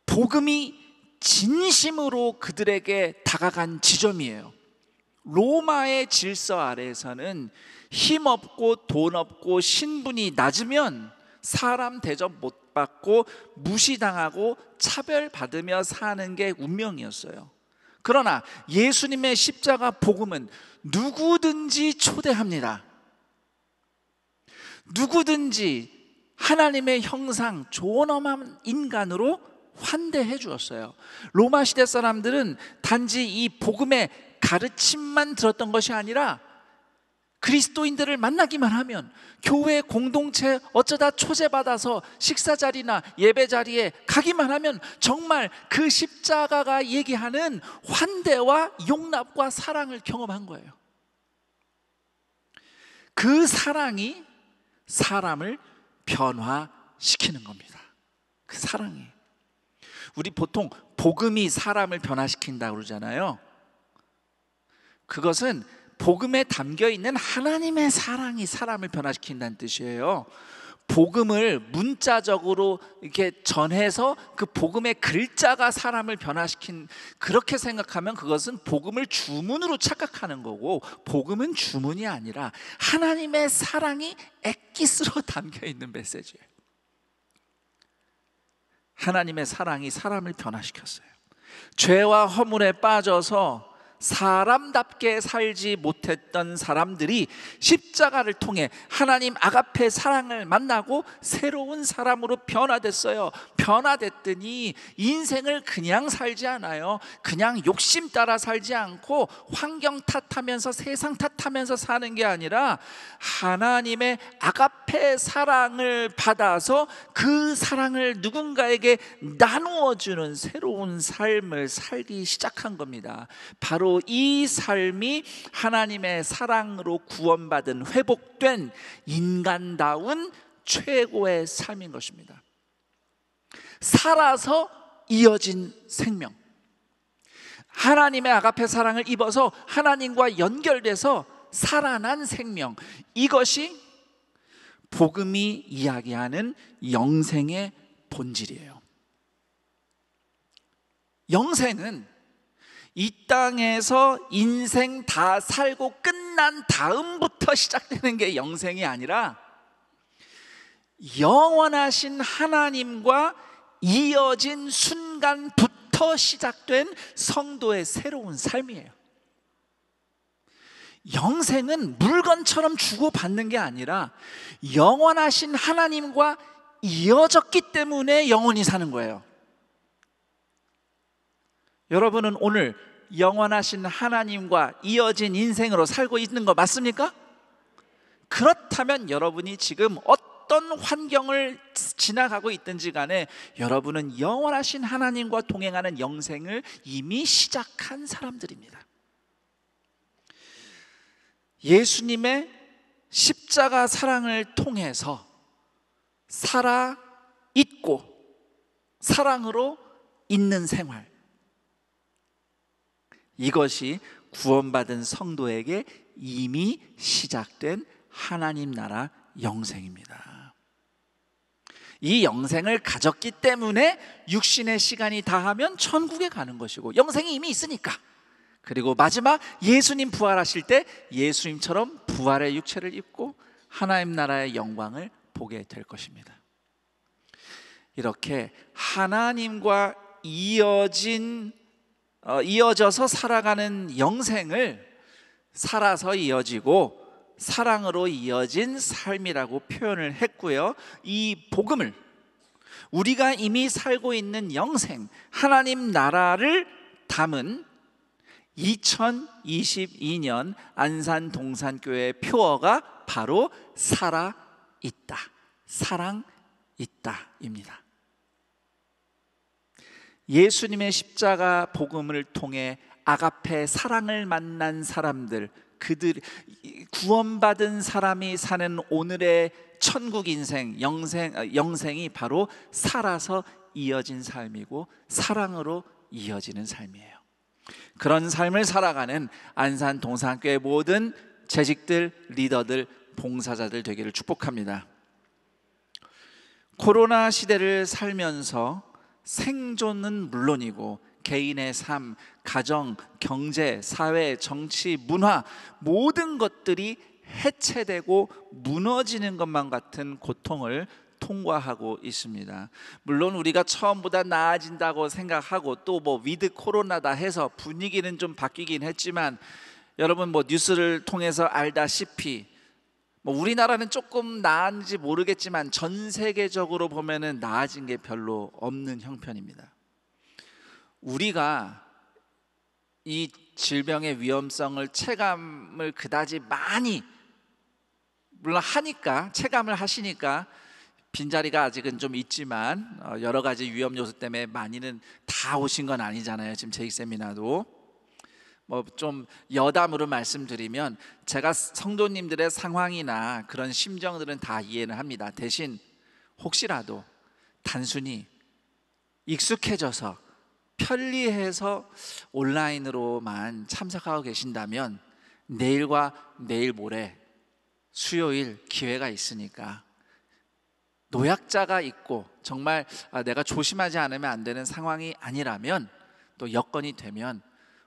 복음이 진심으로 그들에게 다가간 지점이에요. 로마의 질서 아래에서는 힘없고 돈 없고 신분이 낮으면 사람 대접 못 받고 무시당하고 차별받으며 사는 게 운명이었어요. 그러나 예수님의 십자가 복음은 누구든지 초대합니다. 누구든지 하나님의 형상, 존엄한 인간으로 환대해 주었어요. 로마 시대 사람들은 단지 이 복음의 가르침만 들었던 것이 아니라 그리스도인들을 만나기만 하면 교회 공동체 어쩌다 초대받아서 식사 자리나 예배 자리에 가기만 하면 정말 그 십자가가 얘기하는 환대와 용납과 사랑을 경험한 거예요. 그 사랑이 사람을 변화시키는 겁니다. 그 사랑이. 우리 보통 복음이 사람을 변화시킨다고 그러잖아요. 그것은 복음에 담겨 있는 하나님의 사랑이 사람을 변화시킨다는 뜻이에요. 복음을 문자적으로 이렇게 전해서 그 복음의 글자가 사람을 변화시킨, 그렇게 생각하면 그것은 복음을 주문으로 착각하는 거고, 복음은 주문이 아니라 하나님의 사랑이 엑기스로 담겨 있는 메시지예요. 하나님의 사랑이 사람을 변화시켰어요. 죄와 허물에 빠져서 사람답게 살지 못했던 사람들이 십자가를 통해 하나님 아가페 사랑을 만나고 새로운 사람으로 변화됐어요. 변화됐더니 인생을 그냥 살지 않아요. 그냥 욕심 따라 살지 않고 환경 탓하면서 세상 탓하면서 사는 게 아니라 하나님의 아가페 사랑을 받아서 그 사랑을 누군가에게 나누어주는 새로운 삶을 살기 시작한 겁니다. 바로 이 삶이 하나님의 사랑으로 구원받은 회복된 인간다운 최고의 삶인 것입니다. 살아서 이어진 생명, 하나님의 아가페 사랑을 입어서 하나님과 연결돼서 살아난 생명, 이것이 복음이 이야기하는 영생의 본질이에요. 영생은 이 땅에서 인생 다 살고 끝난 다음부터 시작되는 게 영생이 아니라 영원하신 하나님과 이어진 순간부터 시작된 성도의 새로운 삶이에요. 영생은 물건처럼 주고받는 게 아니라 영원하신 하나님과 이어졌기 때문에 영원히 사는 거예요. 여러분은 오늘 영원하신 하나님과 이어진 인생으로 살고 있는 거 맞습니까? 그렇다면 여러분이 지금 어떤 환경을 지나가고 있든지 간에 여러분은 영원하신 하나님과 동행하는 영생을 이미 시작한 사람들입니다. 예수님의 십자가 사랑을 통해서 살아 있고 사랑으로 있는 생활, 이것이 구원받은 성도에게 이미 시작된 하나님 나라 영생입니다. 이 영생을 가졌기 때문에 육신의 시간이 다하면 천국에 가는 것이고, 영생이 이미 있으니까. 그리고 마지막 예수님 부활하실 때 예수님처럼 부활의 육체를 입고 하나님 나라의 영광을 보게 될 것입니다. 이렇게 하나님과 이어져서 살아가는 영생을 살아서 이어지고 사랑으로 이어진 삶이라고 표현을 했고요. 이 복음을 우리가 이미 살고 있는 영생, 하나님 나라를 담은 2022년 안산 동산교회 표어가 바로 살아있다, 사랑있다입니다. 예수님의 십자가 복음을 통해 아가페 사랑을 만난 사람들, 그들 구원받은 사람이 사는 오늘의 천국 인생, 영생이 바로 살아서 이어진 삶이고 사랑으로 이어지는 삶이에요. 그런 삶을 살아가는 안산 동산교회 모든 재직들, 리더들, 봉사자들 되기를 축복합니다. 코로나 시대를 살면서 생존은 물론이고 개인의 삶, 가정, 경제, 사회, 정치, 문화 모든 것들이 해체되고 무너지는 것만 같은 고통을 통과하고 있습니다. 물론 우리가 처음보다 나아진다고 생각하고 또 위드 코로나다 해서 분위기는 좀 바뀌긴 했지만, 여러분 뉴스를 통해서 알다시피 우리나라는 조금 나은지 모르겠지만 전 세계적으로 보면은 나아진 게 별로 없는 형편입니다. 우리가 이 질병의 위험성을 체감을 그다지 많이 물론 하니까, 체감을 하시니까 빈자리가 아직은 좀 있지만 여러 가지 위험 요소 때문에 많이는 다 오신 건 아니잖아요. 지금 재익 세미나도 좀 여담으로 말씀드리면, 제가 성도님들의 상황이나 그런 심정들은 다 이해는 합니다. 대신 혹시라도 단순히 익숙해져서 편리해서 온라인으로만 참석하고 계신다면 내일과 내일 모레 수요일 기회가 있으니까 노약자가 있고 정말 내가 조심하지 않으면 안 되는 상황이 아니라면, 또 여건이 되면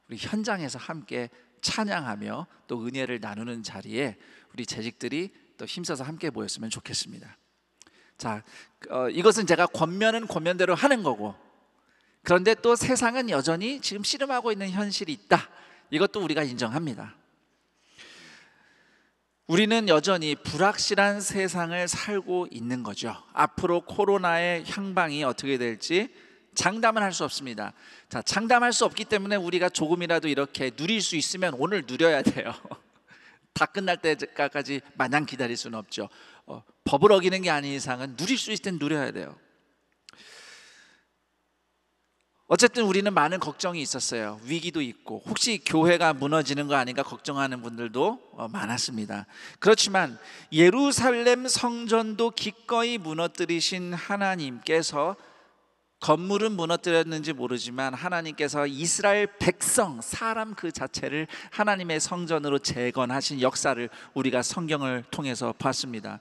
우리 현장에서 함께 찬양하며 또 은혜를 나누는 자리에 우리 재직들이 또 힘써서 함께 모였으면 좋겠습니다. 자, 이것은 제가 권면은 권면대로 하는 거고, 그런데 또 세상은 여전히 지금 씨름하고 있는 현실이 있다. 이것도 우리가 인정합니다. 우리는 여전히 불확실한 세상을 살고 있는 거죠. 앞으로 코로나의 향방이 어떻게 될지 장담은 할 수 없습니다. 자, 장담할 수 없기 때문에 우리가 조금이라도 이렇게 누릴 수 있으면 오늘 누려야 돼요. 다 끝날 때까지 마냥 기다릴 수는 없죠. 법을 어기는 게 아닌 이상은 누릴 수 있을 땐 누려야 돼요. 어쨌든 우리는 많은 걱정이 있었어요. 위기도 있고 혹시 교회가 무너지는 거 아닌가 걱정하는 분들도 많았습니다. 그렇지만 예루살렘 성전도 기꺼이 무너뜨리신 하나님께서, 건물은 무너뜨렸는지 모르지만 하나님께서 이스라엘 백성, 사람 그 자체를 하나님의 성전으로 재건하신 역사를 우리가 성경을 통해서 봤습니다.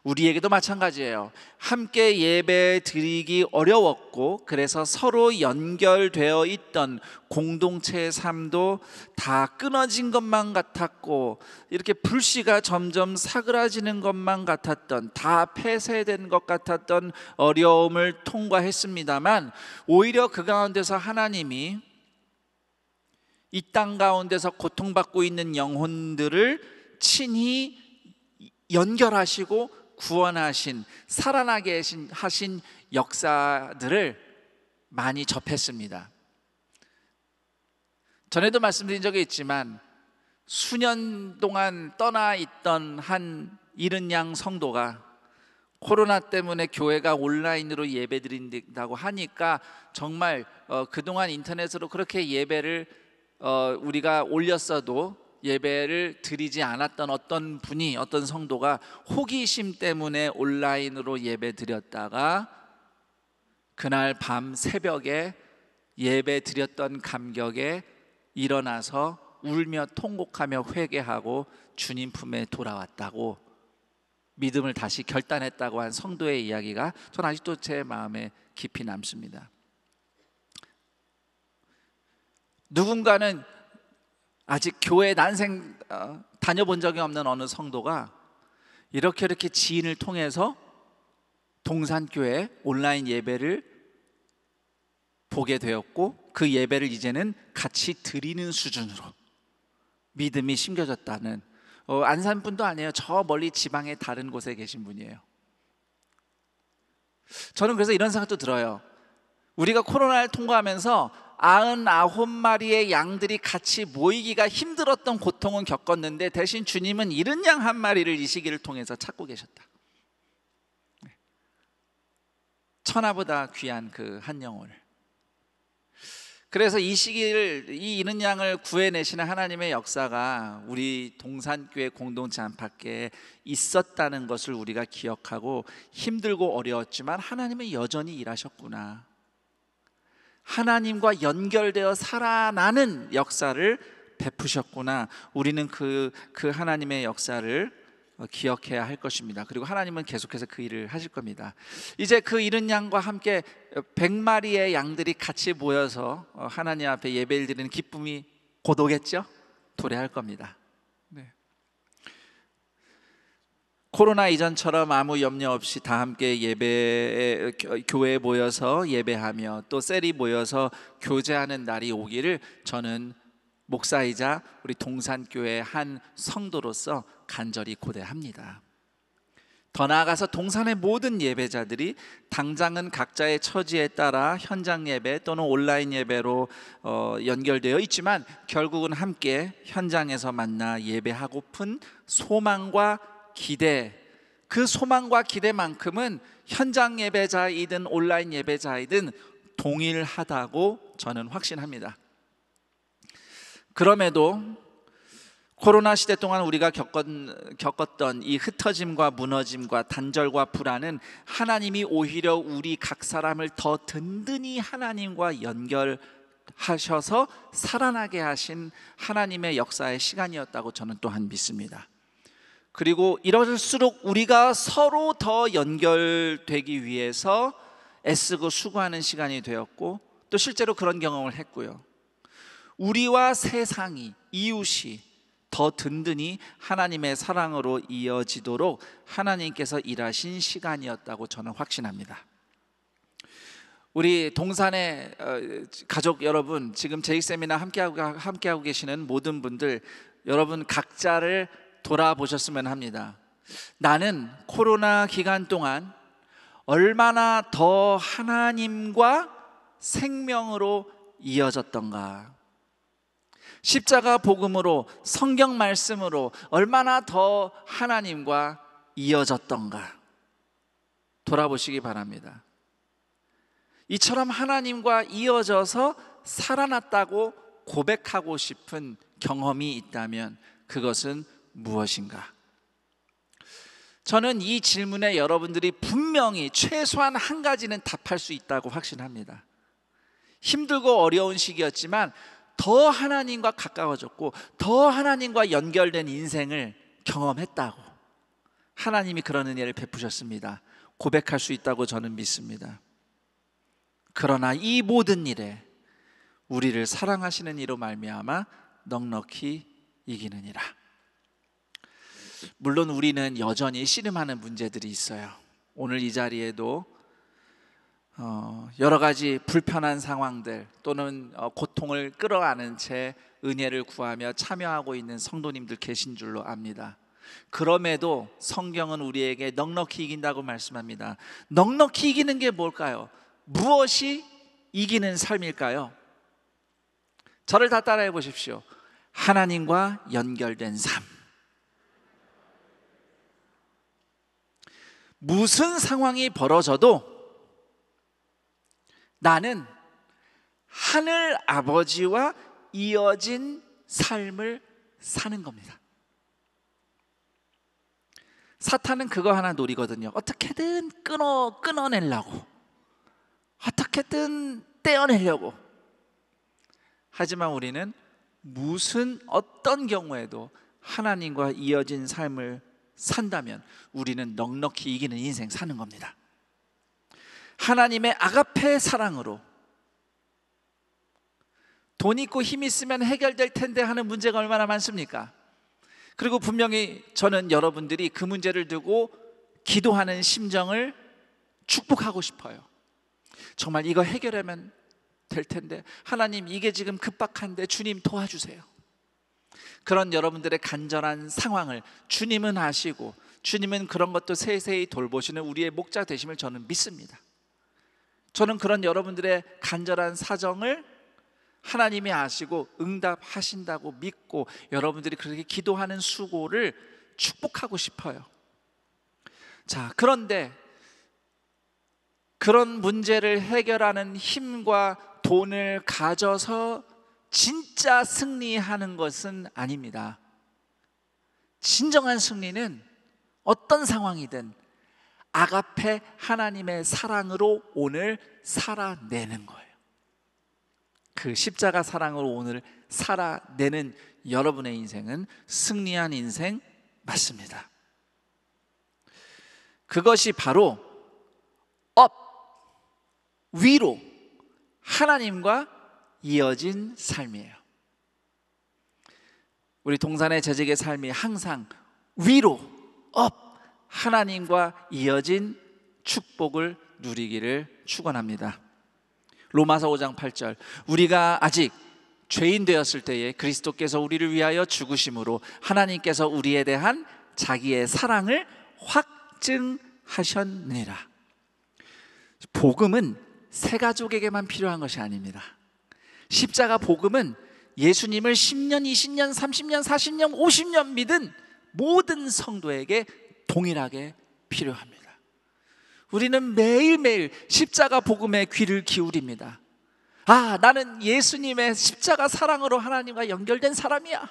우리에게도 마찬가지예요. 함께 예배 드리기 어려웠고, 그래서 서로 연결되어 있던 공동체의 삶도 다 끊어진 것만 같았고, 이렇게 불씨가 점점 사그라지는 것만 같았던, 다 폐쇄된 것 같았던 어려움을 통과했습니다만, 오히려 그 가운데서 하나님이 이 땅 가운데서 고통받고 있는 영혼들을 친히 연결하시고 구원하신, 살아나게 하신 역사들을 많이 접했습니다. 전에도 말씀드린 적이 있지만 수년 동안 떠나 있던 한 이른 양 성도가 코로나 때문에 교회가 온라인으로 예배 드린다고 하니까 정말 그동안 인터넷으로 그렇게 예배를 우리가 올렸어도 예배를 드리지 않았던 어떤 분이, 어떤 성도가 호기심 때문에 온라인으로 예배 드렸다가 그날 밤 새벽에 예배 드렸던 감격에 일어나서 울며 통곡하며 회개하고 주님 품에 돌아왔다고, 믿음을 다시 결단했다고 한 성도의 이야기가 전 아직도 제 마음에 깊이 남습니다. 누군가는 아직 교회 난생 다녀본 적이 없는 어느 성도가 이렇게 지인을 통해서 동산교회 온라인 예배를 보게 되었고, 그 예배를 이제는 같이 드리는 수준으로 믿음이 심겨졌다는, 안산 분도 아니에요. 저 멀리 지방의 다른 곳에 계신 분이에요. 저는 그래서 이런 생각도 들어요. 우리가 코로나를 통과하면서 99마리의 양들이 같이 모이기가 힘들었던 고통은 겪었는데, 대신 주님은 이른 양 한 마리를 이 시기를 통해서 찾고 계셨다. 천하보다 귀한 그 한 영혼을. 그래서 이 시기를, 이 이른 양을 구해내시는 하나님의 역사가 우리 동산교회 공동체 안팎에 있었다는 것을 우리가 기억하고, 힘들고 어려웠지만 하나님은 여전히 일하셨구나, 하나님과 연결되어 살아나는 역사를 베푸셨구나, 우리는 그 하나님의 역사를 기억해야 할 것입니다. 그리고 하나님은 계속해서 그 일을 하실 겁니다. 이제 그 이른 양과 함께 100마리의 양들이 같이 모여서 하나님 앞에 예배를 드리는 기쁨이 곧 오겠죠? 도래할 겁니다. 네. 코로나 이전처럼 아무 염려 없이 다 함께 교회에 모여서 예배하며 또 셀이 모여서 교제하는 날이 오기를 저는 목사이자 우리 동산교회 한 성도로서 간절히 고대합니다. 더 나아가서 동산의 모든 예배자들이 당장은 각자의 처지에 따라 현장 예배 또는 온라인 예배로 연결되어 있지만, 결국은 함께 현장에서 만나 예배하고픈 소망과 기대, 그 소망과 기대만큼은 현장 예배자이든 온라인 예배자이든 동일하다고 저는 확신합니다. 그럼에도 코로나 시대 동안 우리가 겪었던 이 흩어짐과 무너짐과 단절과 불안은 하나님이 오히려 우리 각 사람을 더 든든히 하나님과 연결하셔서 살아나게 하신 하나님의 역사의 시간이었다고 저는 또한 믿습니다. 그리고 이럴수록 우리가 서로 더 연결되기 위해서 애쓰고 수고하는 시간이 되었고, 또 실제로 그런 경험을 했고요. 우리와 세상이, 이웃이 더 든든히 하나님의 사랑으로 이어지도록 하나님께서 일하신 시간이었다고 저는 확신합니다. 우리 동산의 가족 여러분, 지금 제익세미나 함께하고 계시는 모든 분들, 여러분 각자를 돌아보셨으면 합니다. 나는 코로나 기간 동안 얼마나 더 하나님과 생명으로 이어졌던가, 십자가 복음으로, 성경 말씀으로 얼마나 더 하나님과 이어졌던가 돌아보시기 바랍니다. 이처럼 하나님과 이어져서 살아났다고 고백하고 싶은 경험이 있다면 그것은 무엇인가? 저는 이 질문에 여러분들이 분명히 최소한 한 가지는 답할 수 있다고 확신합니다. 힘들고 어려운 시기였지만 더 하나님과 가까워졌고 더 하나님과 연결된 인생을 경험했다고, 하나님이 그런 은혜를 베푸셨습니다. 고백할 수 있다고 저는 믿습니다. 그러나 이 모든 일에 우리를 사랑하시는 이로 말미암아 넉넉히 이기느니라. 물론 우리는 여전히 씨름하는 문제들이 있어요. 오늘 이 자리에도 여러 가지 불편한 상황들 또는 고통을 끌어안은 채 은혜를 구하며 참여하고 있는 성도님들 계신 줄로 압니다. 그럼에도 성경은 우리에게 넉넉히 이긴다고 말씀합니다. 넉넉히 이기는 게 뭘까요? 무엇이 이기는 삶일까요? 저를 다 따라해 보십시오. 하나님과 연결된 삶. 무슨 상황이 벌어져도 나는 하늘 아버지와 이어진 삶을 사는 겁니다. 사탄은 그거 하나 노리거든요. 어떻게든 끊어내려고, 어떻게든 떼어내려고. 하지만 우리는 어떤 경우에도 하나님과 이어진 삶을 산다면 우리는 넉넉히 이기는 인생 사는 겁니다. 하나님의 아가페 사랑으로 돈 있고 힘 있으면 해결될 텐데 하는 문제가 얼마나 많습니까? 그리고 분명히 저는 여러분들이 그 문제를 두고 기도하는 심정을 축복하고 싶어요. 정말 이거 해결하면 될 텐데, 하나님 이게 지금 급박한데 주님 도와주세요. 그런 여러분들의 간절한 상황을 주님은 아시고 주님은 그런 것도 세세히 돌보시는 우리의 목자 되심을 저는 믿습니다. 저는 그런 여러분들의 간절한 사정을 하나님이 아시고 응답하신다고 믿고 여러분들이 그렇게 기도하는 수고를 축복하고 싶어요. 자, 그런데 그런 문제를 해결하는 힘과 돈을 가져서 진짜 승리하는 것은 아닙니다. 진정한 승리는 어떤 상황이든 아가페 하나님의 사랑으로 오늘 살아내는 거예요. 그 십자가 사랑으로 오늘 살아내는 여러분의 인생은 승리한 인생 맞습니다. 그것이 바로 위로 하나님과 이어진 삶이에요. 우리 동산의 재직의 삶이 항상 위로 하나님과 이어진 축복을 누리기를 축원합니다. 로마서 5장 8절, 우리가 아직 죄인 되었을 때에 그리스도께서 우리를 위하여 죽으심으로 하나님께서 우리에 대한 자기의 사랑을 확증하셨느니라. 복음은 새 가족에게만 필요한 것이 아닙니다. 십자가 복음은 예수님을 10년, 20년, 30년, 40년, 50년 믿은 모든 성도에게 동일하게 필요합니다. 우리는 매일매일 십자가 복음에 귀를 기울입니다. 나는 예수님의 십자가 사랑으로 하나님과 연결된 사람이야.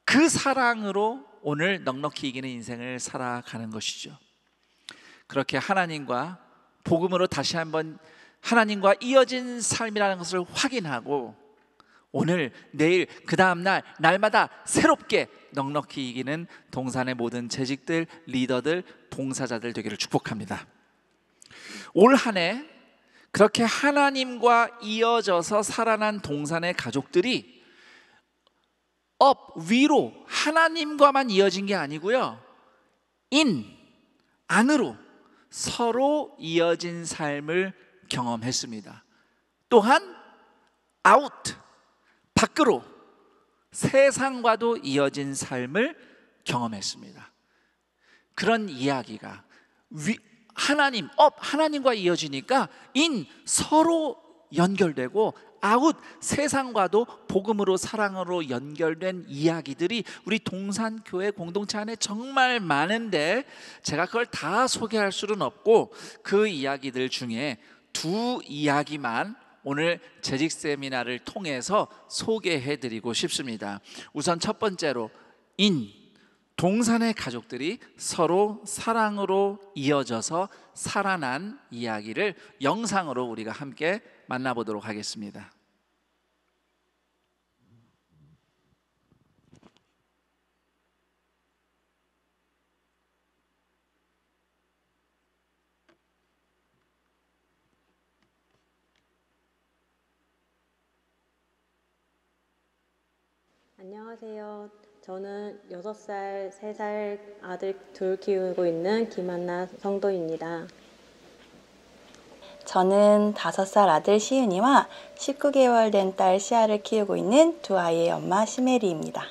그 사랑으로 오늘 넉넉히 이기는 인생을 살아가는 것이죠. 그렇게 하나님과 복음으로 다시 한번 하나님과 이어진 삶이라는 것을 확인하고 오늘, 내일, 그 다음날 날마다 새롭게 넉넉히 이기는 동산의 모든 재직들, 리더들, 봉사자들 되기를 축복합니다. 올 한 해 그렇게 하나님과 이어져서 살아난 동산의 가족들이 위로 하나님과만 이어진 게 아니고요, 안으로 서로 이어진 삶을 경험했습니다. 또한 밖으로 세상과도 이어진 삶을 경험했습니다. 그런 이야기가 하나님과 이어지니까 서로 연결되고 세상과도 복음으로 사랑으로 연결된 이야기들이 우리 동산교회 공동체 안에 정말 많은데 제가 그걸 다 소개할 수는 없고 그 이야기들 중에 2 이야기만 오늘 재직 세미나를 통해서 소개해드리고 싶습니다. 우선 첫 번째로 동산의 가족들이 서로 사랑으로 이어져서 살아난 이야기를 영상으로 우리가 함께 만나보도록 하겠습니다.
안녕하세요. 저는 6살, 3살 아들 둘 키우고 있는 김한나 성도입니다.
저는 5살 아들 시은이와 19개월 된 딸 시아를 키우고 있는 2 아이의 엄마 시메리입니다.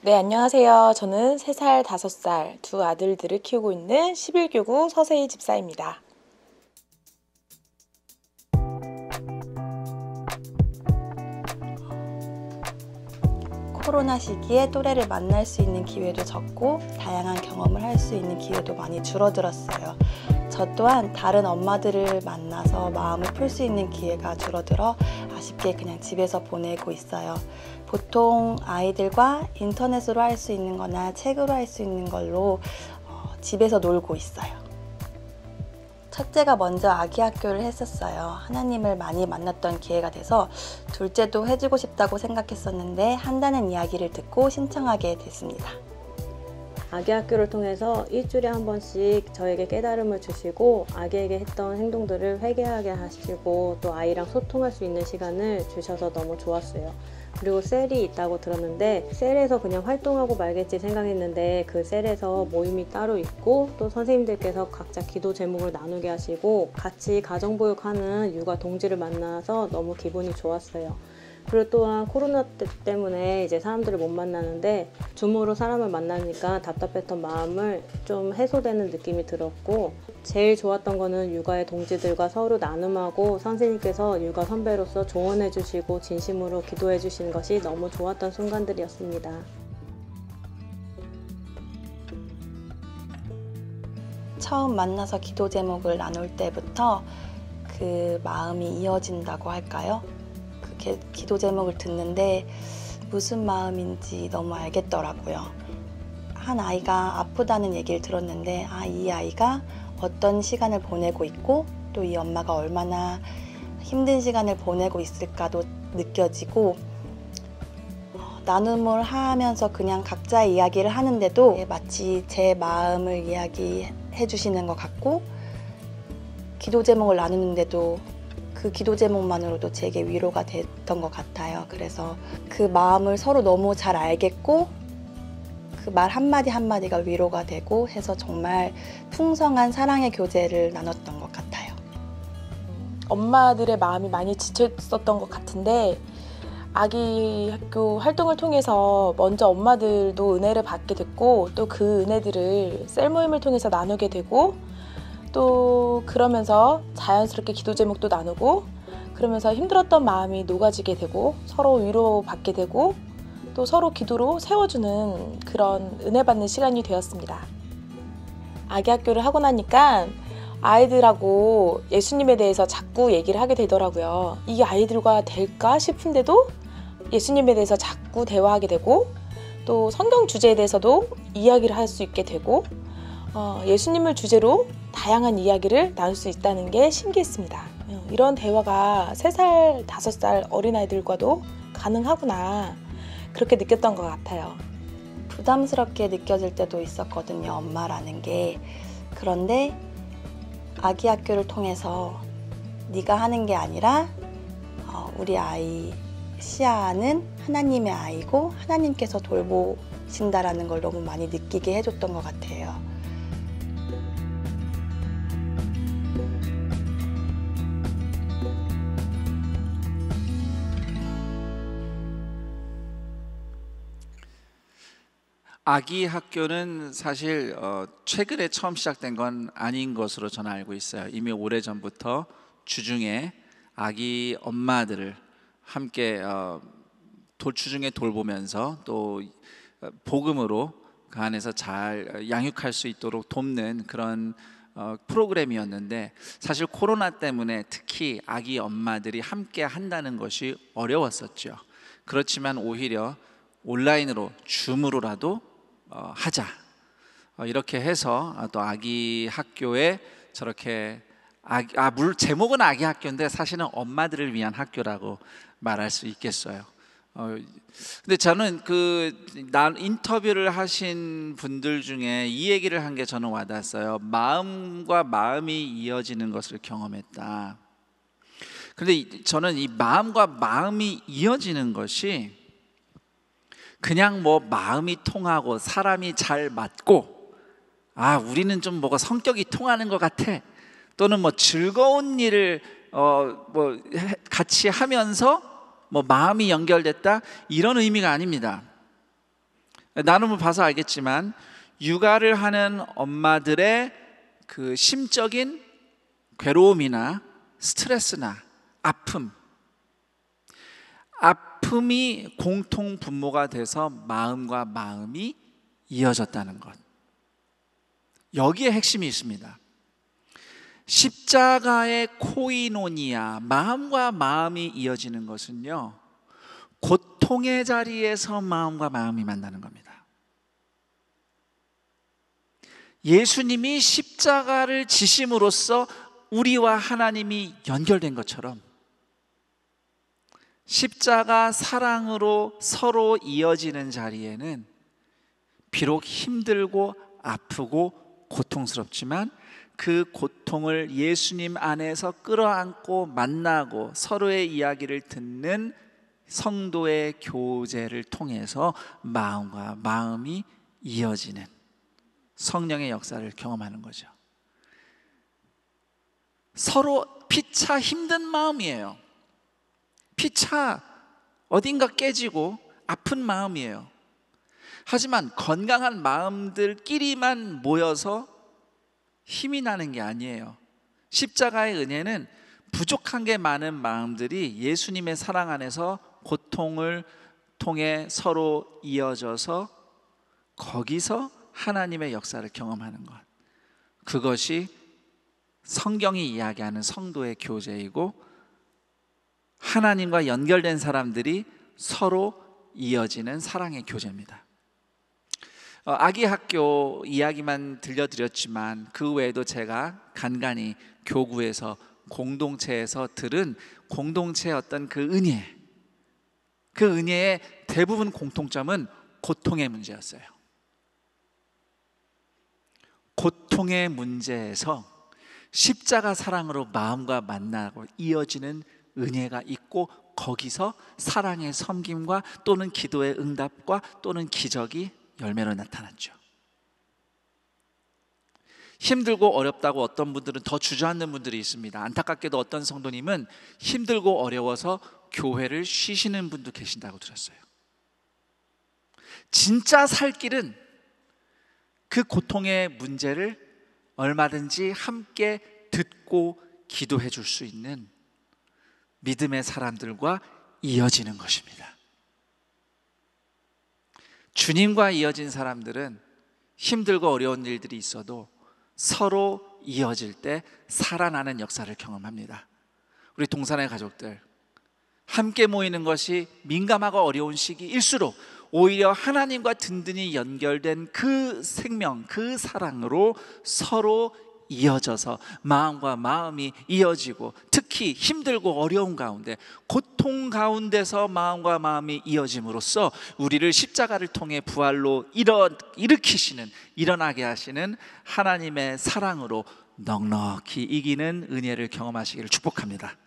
네, 안녕하세요. 저는 3살, 5살 2 아들들을 키우고 있는 11교구 서세희 집사입니다.
코로나 시기에 또래를 만날 수 있는 기회도 적고 다양한 경험을 할 수 있는 기회도 많이 줄어들었어요. 저 또한 다른 엄마들을 만나서 마음을 풀 수 있는 기회가 줄어들어 아쉽게 그냥 집에서 보내고 있어요. 보통 아이들과 인터넷으로 할 수 있는 거나 책으로 할 수 있는 걸로 집에서 놀고 있어요. 첫째가 먼저 아기 학교를 했었어요. 하나님을 많이 만났던 기회가 돼서 둘째도 해주고 싶다고 생각했었는데 한다는 이야기를 듣고 신청하게 됐습니다.
아기 학교를 통해서 일주일에 한 번씩 저에게 깨달음을 주시고 아기에게 했던 행동들을 회개하게 하시고 또 아이랑 소통할 수 있는 시간을 주셔서 너무 좋았어요. 그리고 셀이 있다고 들었는데 셀에서 그냥 활동하고 말겠지 생각했는데 그 셀에서 모임이 따로 있고 또 선생님들께서 각자 기도 제목을 나누게 하시고 같이 가정보육하는 육아 동지를 만나서 너무 기분이 좋았어요. 그리고 또한 코로나 때문에 이제 사람들을 못 만나는데 줌으로 사람을 만나니까 답답했던 마음을 좀 해소되는 느낌이 들었고 제일 좋았던 거는 육아의 동지들과 서로 나눔하고 선생님께서 육아 선배로서 조언해 주시고 진심으로 기도해 주시는 것이 너무 좋았던 순간들이었습니다.
처음 만나서 기도 제목을 나눌 때부터 그 마음이 이어진다고 할까요? 기도 제목을 듣는데 무슨 마음인지 너무 알겠더라고요. 한 아이가 아프다는 얘기를 들었는데 이 아이가 어떤 시간을 보내고 있고 또 이 엄마가 얼마나 힘든 시간을 보내고 있을까도 느껴지고 나눔을 하면서 그냥 각자의 이야기를 하는데도 마치 제 마음을 이야기해 주시는 것 같고 기도 제목을 나누는데도 그 기도 제목만으로도 제게 위로가 됐던 것 같아요. 그래서 그 마음을 서로 너무 잘 알겠고 그 말 한마디 한마디가 위로가 되고 해서 정말 풍성한 사랑의 교제를 나눴던 것 같아요.
엄마들의 마음이 많이 지쳐 있었던 것 같은데 아기 학교 활동을 통해서 먼저 엄마들도 은혜를 받게 됐고 또 그 은혜들을 셀 모임을 통해서 나누게 되고 또 그러면서 자연스럽게 기도 제목도 나누고 그러면서 힘들었던 마음이 녹아지게 되고 서로 위로받게 되고 또 서로 기도로 세워주는 그런 은혜 받는 시간이 되었습니다. 아기 학교를 하고 나니까 아이들하고 예수님에 대해서 자꾸 얘기를 하게 되더라고요. 이게 아이들과 될까 싶은데도 예수님에 대해서 자꾸 대화하게 되고 또 성경 주제에 대해서도 이야기를 할 수 있게 되고 예수님을 주제로 다양한 이야기를 나눌 수 있다는 게 신기했습니다. 이런 대화가 3살, 5살 어린아이들과도 가능하구나 그렇게 느꼈던 것 같아요.
부담스럽게 느껴질 때도 있었거든요, 엄마라는 게. 그런데 아기 학교를 통해서 네가 하는 게 아니라 우리 아이 시아는 하나님의 아이고 하나님께서 돌보신다라는 걸 너무 많이 느끼게 해줬던 것 같아요.
아기 학교는 사실 최근에 처음 시작된 건 아닌 것으로 저는 알고 있어요. 이미 오래전부터 주중에 아기 엄마들을 함께 주중에 돌보면서 또 복음으로 그 안에서 잘 양육할 수 있도록 돕는 그런 프로그램이었는데, 사실 코로나 때문에 특히 아기 엄마들이 함께 한다는 것이 어려웠었죠. 그렇지만 오히려 온라인으로 줌으로라도 하자, 이렇게 해서 또 아기 학교에 저렇게 제목은 아기 학교인데 사실은 엄마들을 위한 학교라고 말할 수 있겠어요. 근데 저는 인터뷰를 하신 분들 중에 이 얘기를 한 게 저는 와닿았어요. 마음과 마음이 이어지는 것을 경험했다. 그런데 저는 이 마음과 마음이 이어지는 것이 그냥 뭐 마음이 통하고 사람이 잘 맞고 우리는 좀 뭐가 성격이 통하는 것 같아, 또는 뭐 즐거운 일을 같이 하면서 뭐 마음이 연결됐다, 이런 의미가 아닙니다. 나눔을 봐서 알겠지만 육아를 하는 엄마들의 그 심적인 괴로움이나 스트레스나 아픔이 공통 분모가 돼서 마음과 마음이 이어졌다는 것, 여기에 핵심이 있습니다. 십자가의 코이노니아, 마음과 마음이 이어지는 것은요, 고통의 자리에서 마음과 마음이 만나는 겁니다. 예수님이 십자가를 지심으로써 우리와 하나님이 연결된 것처럼 십자가 사랑으로 서로 이어지는 자리에는 비록 힘들고 아프고 고통스럽지만 그 고통을 예수님 안에서 끌어안고 만나고 서로의 이야기를 듣는 성도의 교제를 통해서 마음과 마음이 이어지는 성령의 역사를 경험하는 거죠. 서로 피차 힘든 마음이에요. 피차 어딘가 깨지고 아픈 마음이에요. 하지만 건강한 마음들끼리만 모여서 힘이 나는 게 아니에요. 십자가의 은혜는 부족한 게 많은 마음들이 예수님의 사랑 안에서 고통을 통해 서로 이어져서 거기서 하나님의 역사를 경험하는 것, 그것이 성경이 이야기하는 성도의 교제이고 하나님과 연결된 사람들이 서로 이어지는 사랑의 교제입니다. 아기 학교 이야기만 들려드렸지만 그 외에도 제가 간간히 교구에서 공동체에서 들은 공동체의 어떤 그 은혜의 대부분 공통점은 고통의 문제였어요. 고통의 문제에서 십자가 사랑으로 마음과 만나고 이어지는 은혜가 있고 거기서 사랑의 섬김과 또는 기도의 응답과 또는 기적이 열매로 나타났죠. 힘들고 어렵다고 어떤 분들은 더 주저앉는 분들이 있습니다. 안타깝게도 어떤 성도님은 힘들고 어려워서 교회를 쉬시는 분도 계신다고 들었어요. 진짜 살 길은 그 고통의 문제를 얼마든지 함께 듣고 기도해 줄 수 있는 믿음의 사람들과 이어지는 것입니다. 주님과 이어진 사람들은 힘들고 어려운 일들이 있어도 서로 이어질 때 살아나는 역사를 경험합니다. 우리 동산의 가족들, 함께 모이는 것이 민감하고 어려운 시기일수록 오히려 하나님과 든든히 연결된 그 생명, 그 사랑으로 서로 이어져서 마음과 마음이 이어지고, 특히 힘들고 어려운 가운데, 고통 가운데서 마음과 마음이 이어짐으로써 우리를 십자가를 통해 부활로 일으키시는, 일어나게 하시는 하나님의 사랑으로 넉넉히 이기는 은혜를 경험하시기를 축복합니다.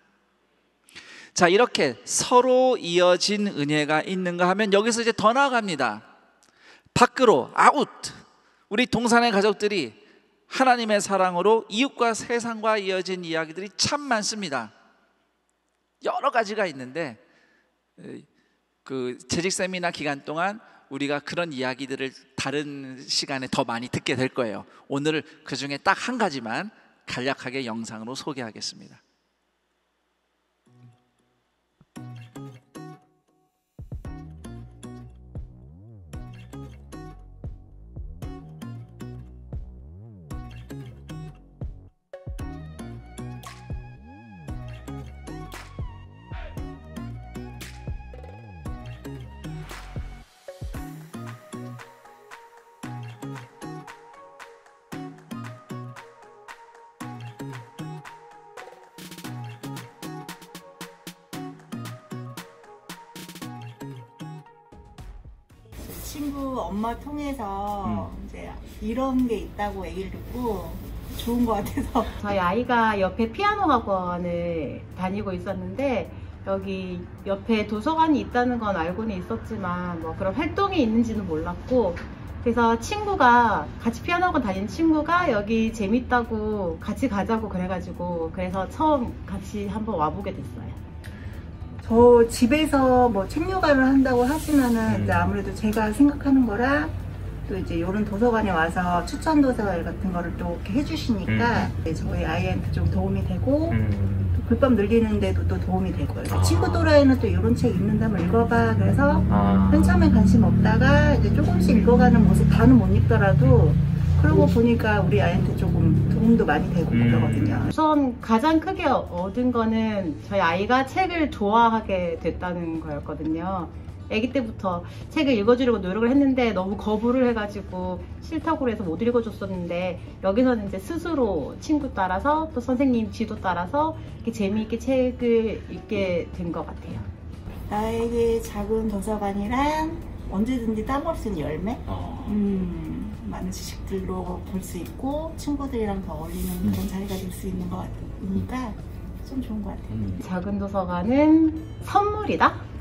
자, 이렇게 서로 이어진 은혜가 있는가 하면 여기서 이제 더 나아갑니다. 밖으로, 아웃. 우리 동산의 가족들이 하나님의 사랑으로 이웃과 세상과 이어진 이야기들이 참 많습니다. 여러 가지가 있는데 그 재직 세미나 기간 동안 우리가 그런 이야기들을 다른 시간에 더 많이 듣게 될 거예요. 오늘 그 중에 딱 한 가지만 간략하게 영상으로 소개하겠습니다.
친구 엄마 통해서 이제 이런 게 있다고 얘기를 듣고 좋은 것 같아서.
저희 아이가 옆에 피아노 학원을 다니고 있었는데 여기 옆에 도서관이 있다는 건 알고는 있었지만 뭐 그런 활동이 있는지는 몰랐고, 그래서 친구가 같이 피아노 학원 다니는 친구가 여기 재밌다고 같이 가자고 그래가지고 그래서 처음 같이 한번 와보게 됐어요.
저 집에서 뭐 책요가를 한다고 하지만은 이제 아무래도 제가 생각하는 거랑 또 이제 이런 도서관에 와서 추천 도서관 같은 거를 또 이렇게 해주시니까 저희 아이한테 좀 도움이 되고 또 글법 늘리는데도 또 도움이 되고요. 친구 또래에는 또 이런 책 읽는다면 읽어봐. 그래서 맨 처음에 관심 없다가 이제 조금씩 읽어가는 모습, 다는 못 읽더라도 그러고 보니까 우리 아이한테 조금 도움도 많이 되고 그러거든요.
우선 가장 크게 얻은 거는 저희 아이가 책을 좋아하게 됐다는 거였거든요. 아기 때부터 책을 읽어주려고 노력을 했는데 너무 거부를 해가지고 싫다고 해서 못 읽어줬었는데, 여기서는 이제 스스로 친구 따라서 또 선생님 지도 따라서 이렇게 재미있게 책을 읽게 된 것 같아요.
나에게 작은 도서관이란 언제든지 땀 없는 열매? 많은 지식들로 볼 수 있고 친구들이랑 더 어울리는 그런 자리가 될 수 있는 것 같으니까 좀 좋은 것 같아요.
작은 도서관은 선물이다?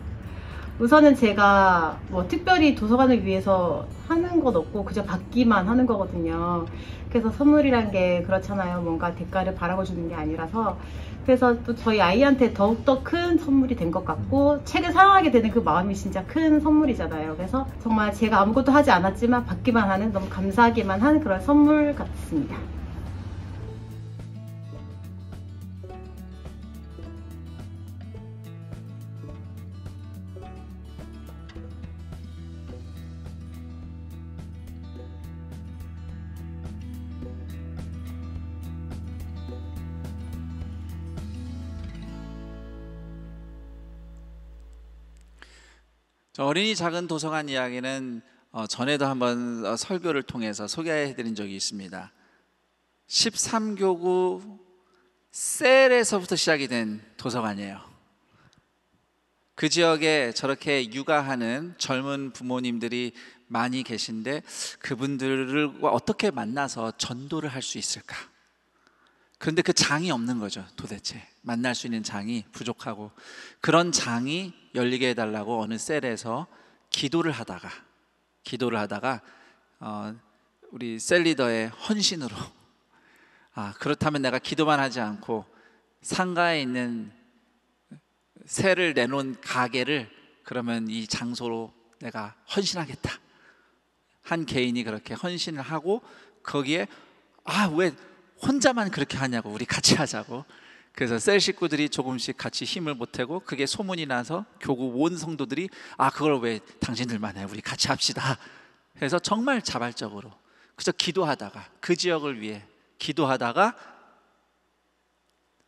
우선은 제가 뭐 특별히 도서관을 위해서 하는 것 없고 그저 받기만 하는 거거든요. 그래서 선물이란 게 그렇잖아요. 뭔가 대가를 바라고 주는 게 아니라서. 그래서 또 저희 아이한테 더욱더 큰 선물이 된 것 같고, 책을 사랑하게 되는 그 마음이 진짜 큰 선물이잖아요. 그래서 정말 제가 아무것도 하지 않았지만 받기만 하는, 너무 감사하기만 하는 그런 선물 같습니다.
어린이 작은 도서관 이야기는 전에도 한번 설교를 통해서 소개해드린 적이 있습니다. 13교구 셀에서부터 시작이 된 도서관이에요. 그 지역에 저렇게 육아하는 젊은 부모님들이 많이 계신데 그분들과 어떻게 만나서 전도를 할 수 있을까? 그런데 그 장이 없는 거죠. 도대체 만날 수 있는 장이 부족하고, 그런 장이 열리게 해달라고 어느 셀에서 기도를 하다가 우리 셀 리더의 헌신으로, 그렇다면 내가 기도만 하지 않고 상가에 있는 셀을 내놓은 가게를 그러면 이 장소로 내가 헌신하겠다. 한 개인이 그렇게 헌신을 하고, 거기에 왜 혼자만 그렇게 하냐고, 우리 같이 하자고. 그래서 셀 식구들이 조금씩 같이 힘을 보태고, 그게 소문이 나서 교구 온 성도들이 그걸 왜 당신들만 해, 우리 같이 합시다 해서 정말 자발적으로 그래서 기도하다가, 그 지역을 위해 기도하다가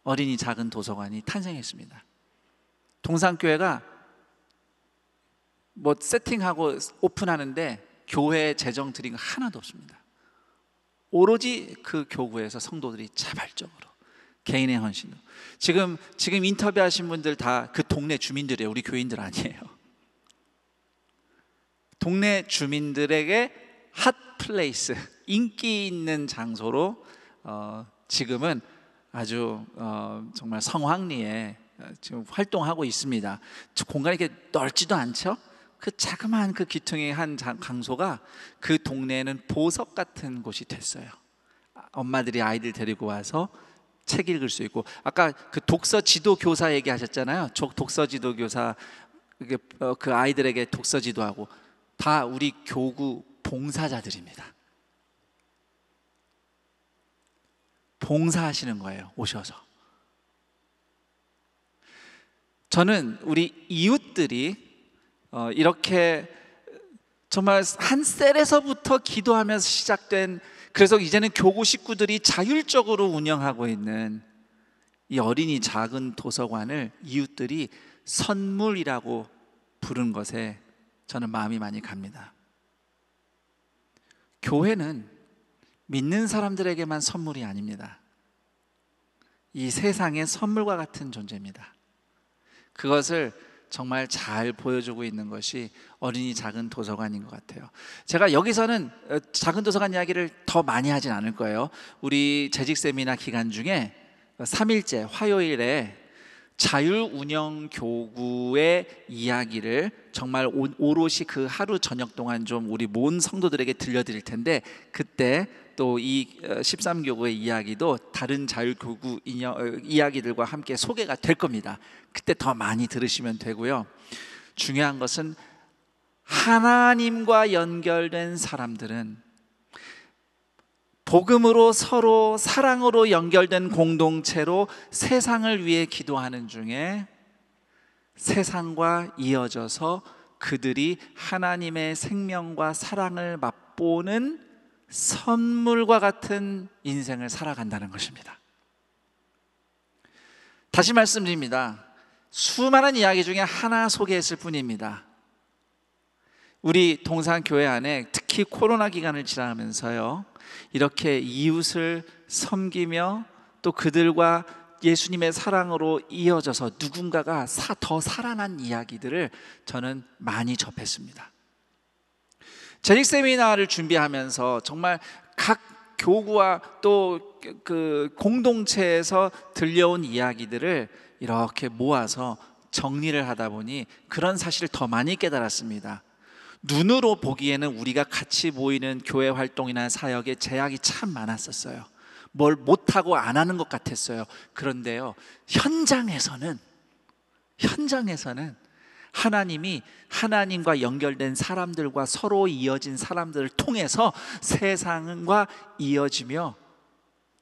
어린이 작은 도서관이 탄생했습니다. 동산교회가 뭐 세팅하고 오픈하는데 교회 재정 드린 거 하나도 없습니다. 오로지 그 교구에서 성도들이 자발적으로 개인의 헌신으로. 지금 인터뷰하신 분들 다 그 동네 주민들이에요. 우리 교인들 아니에요. 동네 주민들에게 핫 플레이스, 인기 있는 장소로 지금은 아주 정말 성황리에 지금 활동하고 있습니다. 공간이 이렇게 넓지도 않죠. 그 자그마한 그 기퉁의 한 장소가 그 동네에는 보석 같은 곳이 됐어요. 엄마들이 아이들 데리고 와서 책 읽을 수 있고, 아까 그 독서 지도 교사 얘기하셨잖아요. 독서 지도 교사, 그 아이들에게 독서 지도하고, 다 우리 교구 봉사자들입니다. 봉사하시는 거예요, 오셔서. 저는 우리 이웃들이 이렇게 정말 한 셀에서부터 기도하면서 시작된, 그래서 이제는 교구 식구들이 자율적으로 운영하고 있는 이 어린이 작은 도서관을 이웃들이 선물이라고 부른 것에 저는 마음이 많이 갑니다. 교회는 믿는 사람들에게만 선물이 아닙니다. 이 세상의 선물과 같은 존재입니다. 그것을 정말 잘 보여주고 있는 것이 어린이 작은 도서관인 것 같아요. 제가 여기서는 작은 도서관 이야기를 더 많이 하진 않을 거예요. 우리 재직 세미나 기간 중에 3일째 화요일에 자율운영 교구의 이야기를 정말 오롯이 그 하루 저녁 동안 좀 우리 모은 성도들에게 들려드릴 텐데, 그때 또 이 13교구의 이야기도 다른 자율교구 이야기들과 함께 소개가 될 겁니다. 그때 더 많이 들으시면 되고요. 중요한 것은 하나님과 연결된 사람들은 복음으로 서로 사랑으로 연결된 공동체로 세상을 위해 기도하는 중에 세상과 이어져서 그들이 하나님의 생명과 사랑을 맛보는 선물과 같은 인생을 살아간다는 것입니다. 다시 말씀드립니다. 수많은 이야기 중에 하나 소개했을 뿐입니다. 우리 동산교회 안에 특히 코로나 기간을 지나면서요, 이렇게 이웃을 섬기며 또 그들과 예수님의 사랑으로 이어져서 누군가가 더 살아난 이야기들을 저는 많이 접했습니다. 재직 세미나를 준비하면서 정말 각 교구와 또 그 공동체에서 들려온 이야기들을 이렇게 모아서 정리를 하다 보니 그런 사실을 더 많이 깨달았습니다. 눈으로 보기에는 우리가 같이 보이는 교회 활동이나 사역에 제약이 참 많았었어요. 뭘 못하고 안 하는 것 같았어요. 그런데요, 현장에서는 하나님이 하나님과 연결된 사람들과 서로 이어진 사람들을 통해서 세상과 이어지며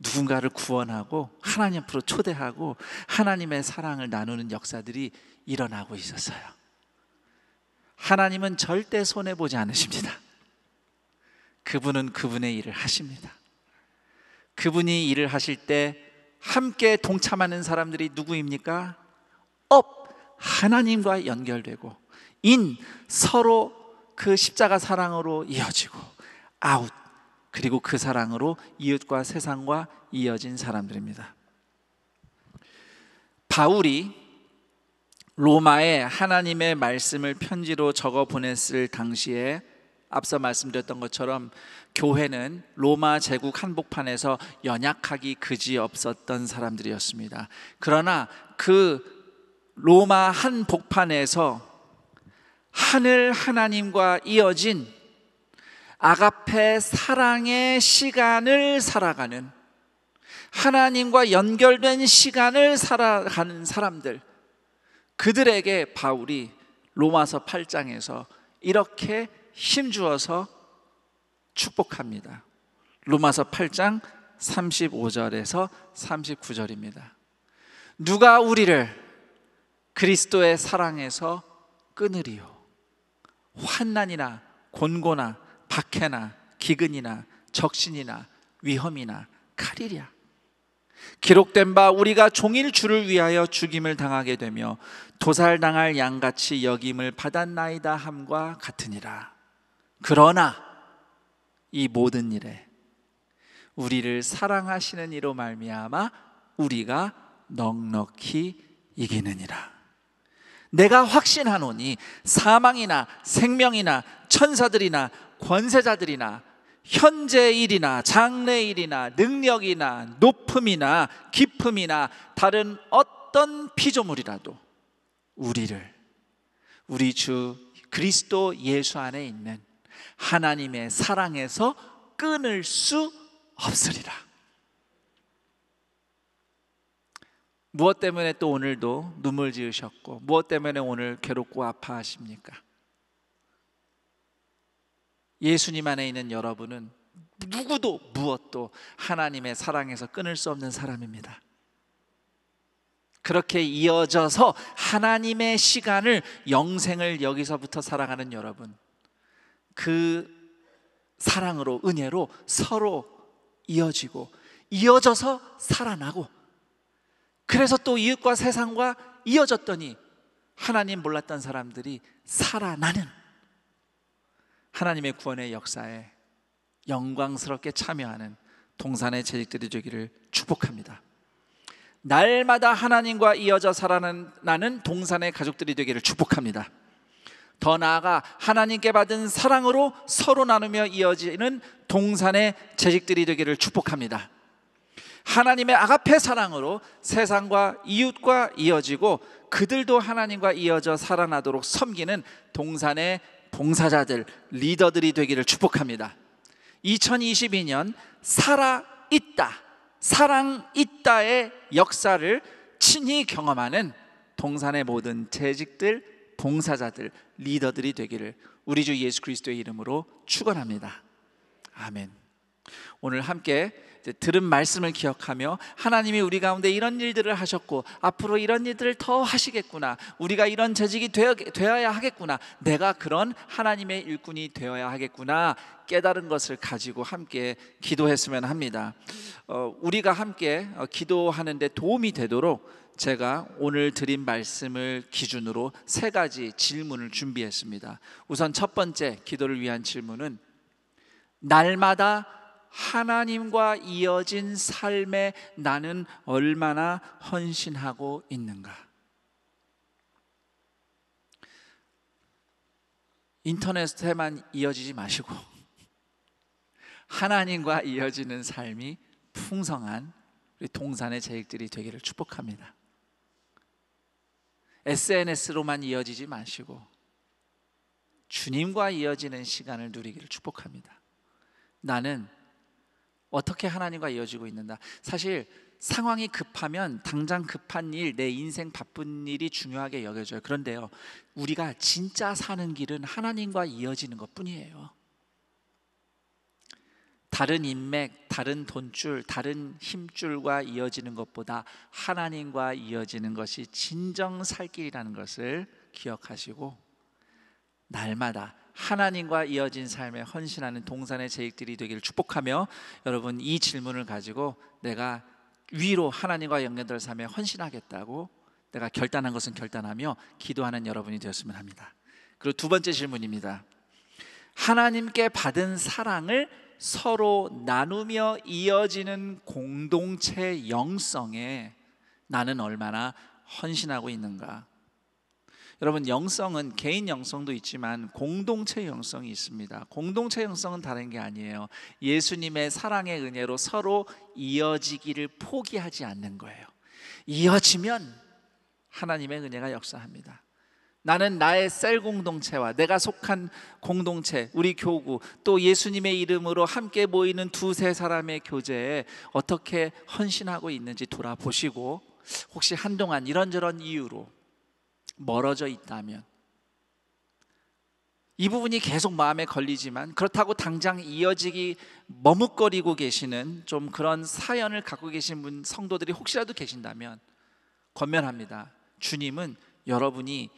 누군가를 구원하고 하나님 앞으로 초대하고 하나님의 사랑을 나누는 역사들이 일어나고 있었어요. 하나님은 절대 손해보지 않으십니다. 그분은 그분의 일을 하십니다. 그분이 일을 하실 때 함께 동참하는 사람들이 누구입니까? 하나님과 연결되고, 서로 그 십자가 사랑으로 이어지고, 그리고 그 사랑으로 이웃과 세상과 이어진 사람들입니다. 바울이 로마에 하나님의 말씀을 편지로 적어 보냈을 당시에 앞서 말씀드렸던 것처럼 교회는 로마 제국 한복판에서 연약하기 그지없었던 사람들이었습니다. 그러나 그 로마 한복판에서 하늘 하나님과 이어진 아가페 사랑의 시간을 살아가는, 하나님과 연결된 시간을 살아가는 사람들, 그들에게 바울이 로마서 8장에서 이렇게 힘주어서 축복합니다. 로마서 8장 35절에서 39절입니다. 누가 우리를 그리스도의 사랑에서 끊으리요? 환난이나 곤고나 박해나 기근이나 적신이나 위험이나 칼이랴. 기록된 바 우리가 종일 주를 위하여 죽임을 당하게 되며 도살당할 양같이 여김을 받았나이다 함과 같으니라. 그러나 이 모든 일에 우리를 사랑하시는 이로 말미암아 우리가 넉넉히 이기느니라. 내가 확신하노니 사망이나 생명이나 천사들이나 권세자들이나 현재일이나 장래일이나 능력이나 높음이나 깊음이나 다른 어떤 피조물이라도 우리를 우리 주 그리스도 예수 안에 있는 하나님의 사랑에서 끊을 수 없으리라. 무엇 때문에 또 오늘도 눈물 지으셨고 무엇 때문에 오늘 괴롭고 아파하십니까? 예수님 안에 있는 여러분은 누구도 무엇도 하나님의 사랑에서 끊을 수 없는 사람입니다. 그렇게 이어져서 하나님의 시간을, 영생을 여기서부터 살아가는 여러분, 그 사랑으로, 은혜로 서로 이어지고 이어져서 살아나고, 그래서 또 이웃과 세상과 이어졌더니 하나님 몰랐던 사람들이 살아나는 하나님의 구원의 역사에 영광스럽게 참여하는 동산의 재직들이 되기를 축복합니다. 날마다 하나님과 이어져 살아나는 동산의 가족들이 되기를 축복합니다. 더 나아가 하나님께 받은 사랑으로 서로 나누며 이어지는 동산의 재직들이 되기를 축복합니다. 하나님의 아가페 사랑으로 세상과 이웃과 이어지고 그들도 하나님과 이어져 살아나도록 섬기는 동산의 봉사자들, 리더들이 되기를 축복합니다. 2022년 살아있다, 사랑있다의 역사를 친히 경험하는 동산의 모든 재직들, 봉사자들, 리더들이 되기를 우리 주 예수 그리스도의 이름으로 축원합니다. 아멘. 오늘 함께 들은 말씀을 기억하며 하나님이 우리 가운데 이런 일들을 하셨고 앞으로 이런 일들을 더 하시겠구나, 우리가 이런 재직이 되어야 하겠구나, 내가 그런 하나님의 일꾼이 되어야 하겠구나 깨달은 것을 가지고 함께 기도했으면 합니다. 우리가 함께 기도하는데 도움이 되도록 제가 오늘 드린 말씀을 기준으로 3가지 질문을 준비했습니다. 우선 첫 번째 기도를 위한 질문은, 날마다 하나님과 이어진 삶에 나는 얼마나 헌신하고 있는가? 인터넷에만 이어지지 마시고 하나님과 이어지는 삶이 풍성한 우리 동산의 재직들이 되기를 축복합니다. SNS로만 이어지지 마시고 주님과 이어지는 시간을 누리기를 축복합니다. 나는 어떻게 하나님과 이어지고 있는가? 사실 상황이 급하면 당장 급한 일, 내 인생 바쁜 일이 중요하게 여겨져요. 그런데요, 우리가 진짜 사는 길은 하나님과 이어지는 것뿐이에요. 다른 인맥, 다른 돈줄, 다른 힘줄과 이어지는 것보다 하나님과 이어지는 것이 진정 살 길이라는 것을 기억하시고 날마다 하나님과 이어진 삶에 헌신하는 동산의 재직들이 되기를 축복하며, 여러분 이 질문을 가지고 내가 위로 하나님과 연결될 삶에 헌신하겠다고 내가 결단한 것은 결단하며 기도하는 여러분이 되었으면 합니다. 그리고 두 번째 질문입니다. 하나님께 받은 사랑을 서로 나누며 이어지는 공동체 영성에 나는 얼마나 헌신하고 있는가? 여러분, 영성은 개인 영성도 있지만 공동체 영성이 있습니다. 공동체 영성은 다른 게 아니에요. 예수님의 사랑의 은혜로 서로 이어지기를 포기하지 않는 거예요. 이어지면 하나님의 은혜가 역사합니다. 나는 나의 셀 공동체와 내가 속한 공동체, 우리 교구, 또 예수님의 이름으로 함께 모이는 2-3 사람의 교제에 어떻게 헌신하고 있는지 돌아보시고, 혹시 한동안 이런저런 이유로 멀어져 있다면, 이 부분이 계속 마음에 걸리지만 그렇다고 당장 이어지기 머뭇거리고 계시는 좀 그런 사연을 갖고 계신 분, 성도들이 혹시라도 계신다면 권면합니다. 주님은 여러분이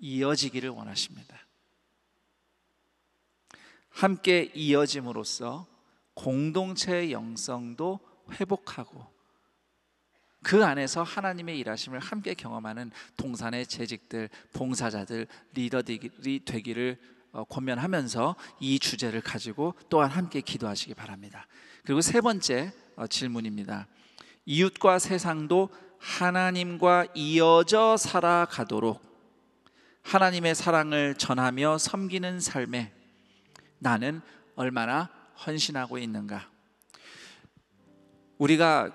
이어지기를 원하십니다. 함께 이어짐으로써 공동체의 영성도 회복하고 그 안에서 하나님의 일하심을 함께 경험하는 동산의 재직들, 봉사자들, 리더들이 되기를 권면하면서 이 주제를 가지고 또한 함께 기도하시기 바랍니다. 그리고 세 번째 질문입니다. 이웃과 세상도 하나님과 이어져 살아가도록 하나님의 사랑을 전하며 섬기는 삶에 나는 얼마나 헌신하고 있는가? 우리가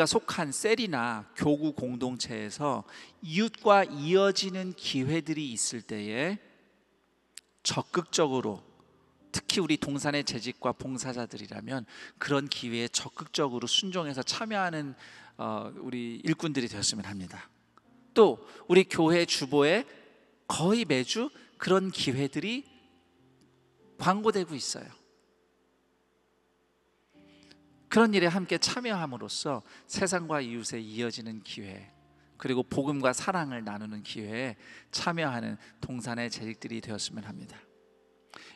속한 셀이나 교구 공동체에서 이웃과 이어지는 기회들이 있을 때에 적극적으로, 특히 우리 동산의 재직과 봉사자들이라면 그런 기회에 적극적으로 순종해서 참여하는 우리 일꾼들이 되었으면 합니다. 또 우리 교회 주보에 거의 매주 그런 기회들이 광고되고 있어요. 그런 일에 함께 참여함으로써 세상과 이웃에 이어지는 기회, 그리고 복음과 사랑을 나누는 기회에 참여하는 동산의 재직들이 되었으면 합니다.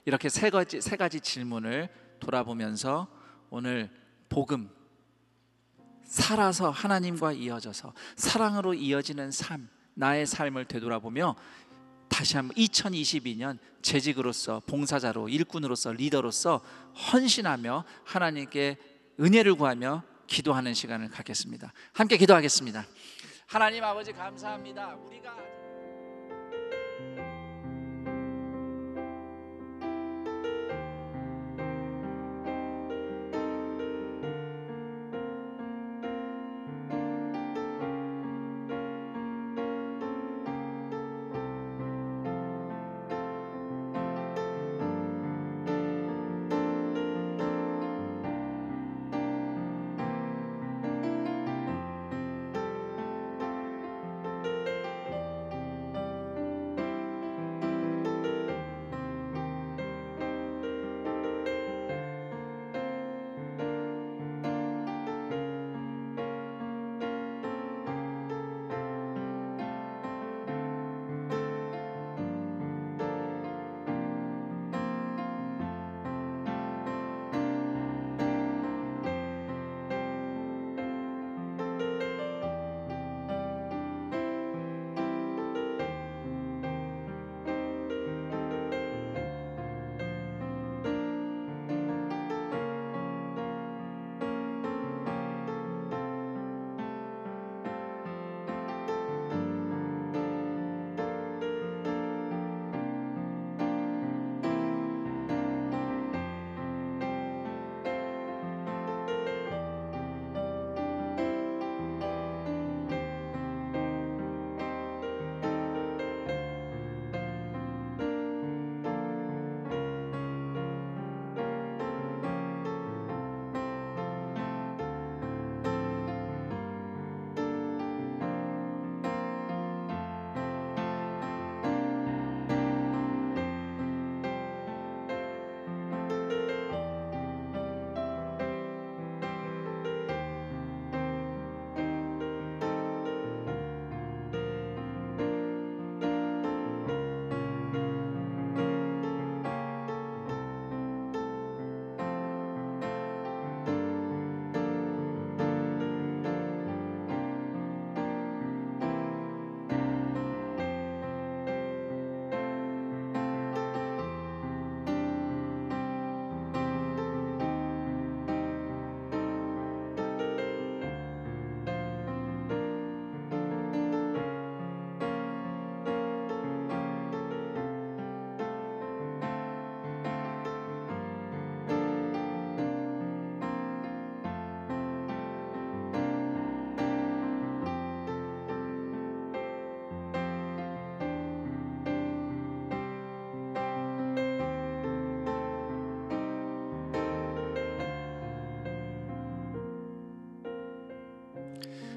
이렇게 세 가지 질문을 돌아보면서 오늘 복음, 살아서 하나님과 이어져서 사랑으로 이어지는 삶, 나의 삶을 되돌아보며 다시 한번 2022년 재직으로서, 봉사자로, 일꾼으로서, 리더로서 헌신하며 하나님께 은혜를 구하며 기도하는 시간을 갖겠습니다. 함께 기도하겠습니다. 하나님 아버지 감사합니다. 우리가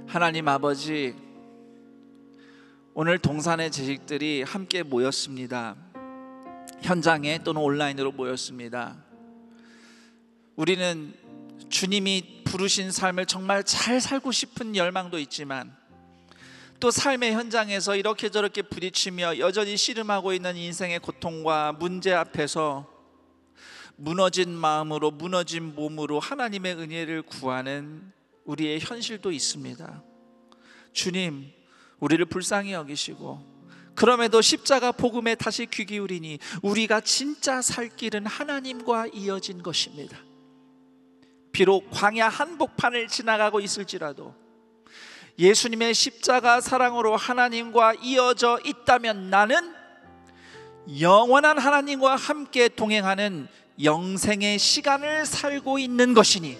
하나님 아버지, 오늘 동산의 재직들이 함께 모였습니다. 현장에 또는 온라인으로 모였습니다. 우리는 주님이 부르신 삶을 정말 잘 살고 싶은 열망도 있지만 또 삶의 현장에서 이렇게 저렇게 부딪히며 여전히 씨름하고 있는 인생의 고통과 문제 앞에서 무너진 마음으로, 무너진 몸으로 하나님의 은혜를 구하는 우리의 현실도 있습니다. 주님, 우리를 불쌍히 여기시고 그럼에도 십자가 복음에 다시 귀 기울이니 우리가 진짜 살 길은 하나님과 이어진 것입니다. 비록 광야 한복판을 지나가고 있을지라도 예수님의 십자가 사랑으로 하나님과 이어져 있다면 나는 영원한 하나님과 함께 동행하는 영생의 시간을 살고 있는 것이니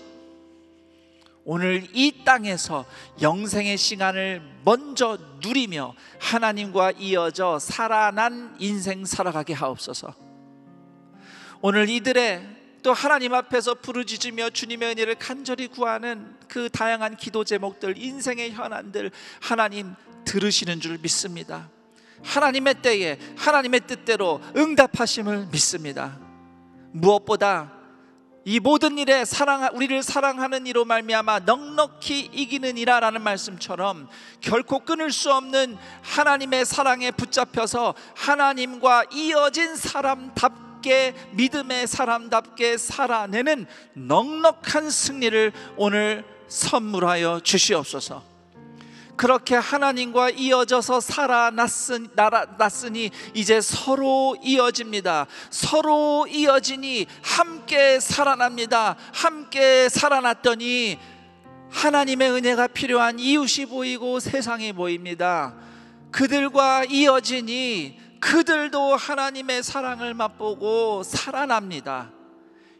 오늘 이 땅에서 영생의 시간을 먼저 누리며 하나님과 이어져 살아난 인생 살아가게 하옵소서. 오늘 이들의 또 하나님 앞에서 부르짖으며 주님의 은혜를 간절히 구하는 그 다양한 기도 제목들, 인생의 현안들 하나님 들으시는 줄 믿습니다. 하나님의 때에 하나님의 뜻대로 응답하심을 믿습니다. 무엇보다 이 모든 일에 우리를 사랑하는 이로 말미암아 넉넉히 이기는 이라라는 말씀처럼 결코 끊을 수 없는 하나님의 사랑에 붙잡혀서 하나님과 이어진 사람답게, 믿음의 사람답게 살아내는 넉넉한 승리를 오늘 선물하여 주시옵소서. 그렇게 하나님과 이어져서 살아났으니 이제 서로 이어집니다. 서로 이어지니 함께 살아납니다. 함께 살아났더니 하나님의 은혜가 필요한 이웃이 보이고 세상이 보입니다. 그들과 이어지니 그들도 하나님의 사랑을 맛보고 살아납니다.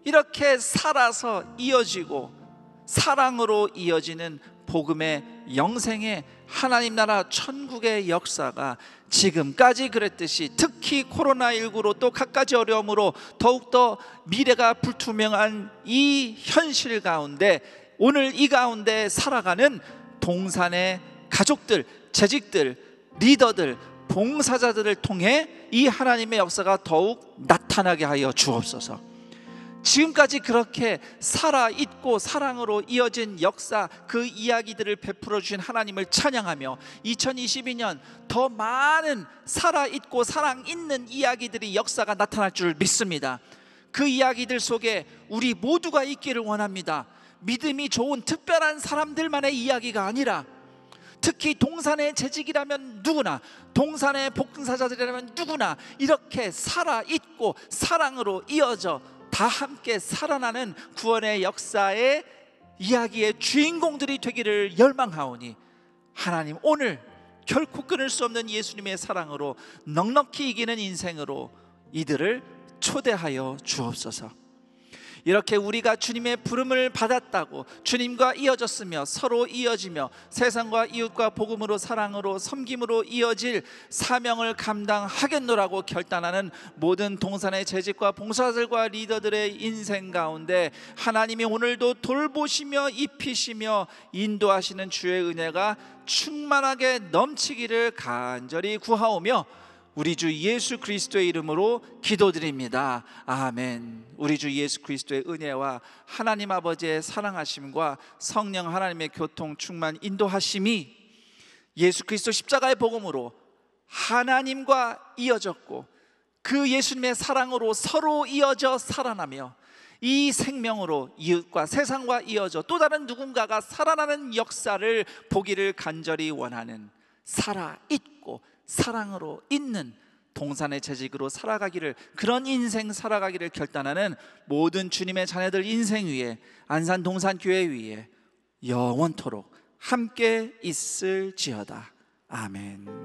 이렇게 살아서 이어지고 사랑으로 이어지는 복음의 영생의 하나님 나라 천국의 역사가 지금까지 그랬듯이 특히 코로나19로 또 갖가지 어려움으로 더욱더 미래가 불투명한 이 현실 가운데 오늘 이 가운데 살아가는 동산의 가족들, 재직들, 리더들, 봉사자들을 통해 이 하나님의 역사가 더욱 나타나게 하여 주옵소서. 지금까지 그렇게 살아있고 사랑으로 이어진 역사, 그 이야기들을 베풀어 주신 하나님을 찬양하며 2022년 더 많은 살아있고 사랑 있는 이야기들이 역사가 나타날 줄 믿습니다. 그 이야기들 속에 우리 모두가 있기를 원합니다. 믿음이 좋은 특별한 사람들만의 이야기가 아니라 특히 동산의 재직이라면 누구나, 동산의 봉사자들이라면 누구나 이렇게 살아있고 사랑으로 이어져 다 함께 살아나는 구원의 역사의 이야기의 주인공들이 되기를 열망하오니 하나님 오늘 결코 끊을 수 없는 예수님의 사랑으로 넉넉히 이기는 인생으로 이들을 초대하여 주옵소서. 이렇게 우리가 주님의 부름을 받았다고 주님과 이어졌으며 서로 이어지며 세상과 이웃과 복음으로 사랑으로 섬김으로 이어질 사명을 감당하겠노라고 결단하는 모든 동산의 재직과 봉사자들과 리더들의 인생 가운데 하나님이 오늘도 돌보시며 입히시며 인도하시는 주의 은혜가 충만하게 넘치기를 간절히 구하오며 우리 주 예수 그리스도의 이름으로 기도드립니다. 아멘. 우리 주 예수 그리스도의 은혜와 하나님 아버지의 사랑하심과 성령 하나님의 교통 충만 인도하심이 예수 그리스도 십자가의 복음으로 하나님과 이어졌고 그 예수님의 사랑으로 서로 이어져 살아나며 이 생명으로 이웃과 세상과 이어져 또 다른 누군가가 살아나는 역사를 보기를 간절히 원하는 살아있고 사랑으로 있는 동산의 재직으로 살아가기를, 그런 인생 살아가기를 결단하는 모든 주님의 자녀들 인생 위에 안산 동산교회 위에 영원토록 함께 있을지어다. 아멘.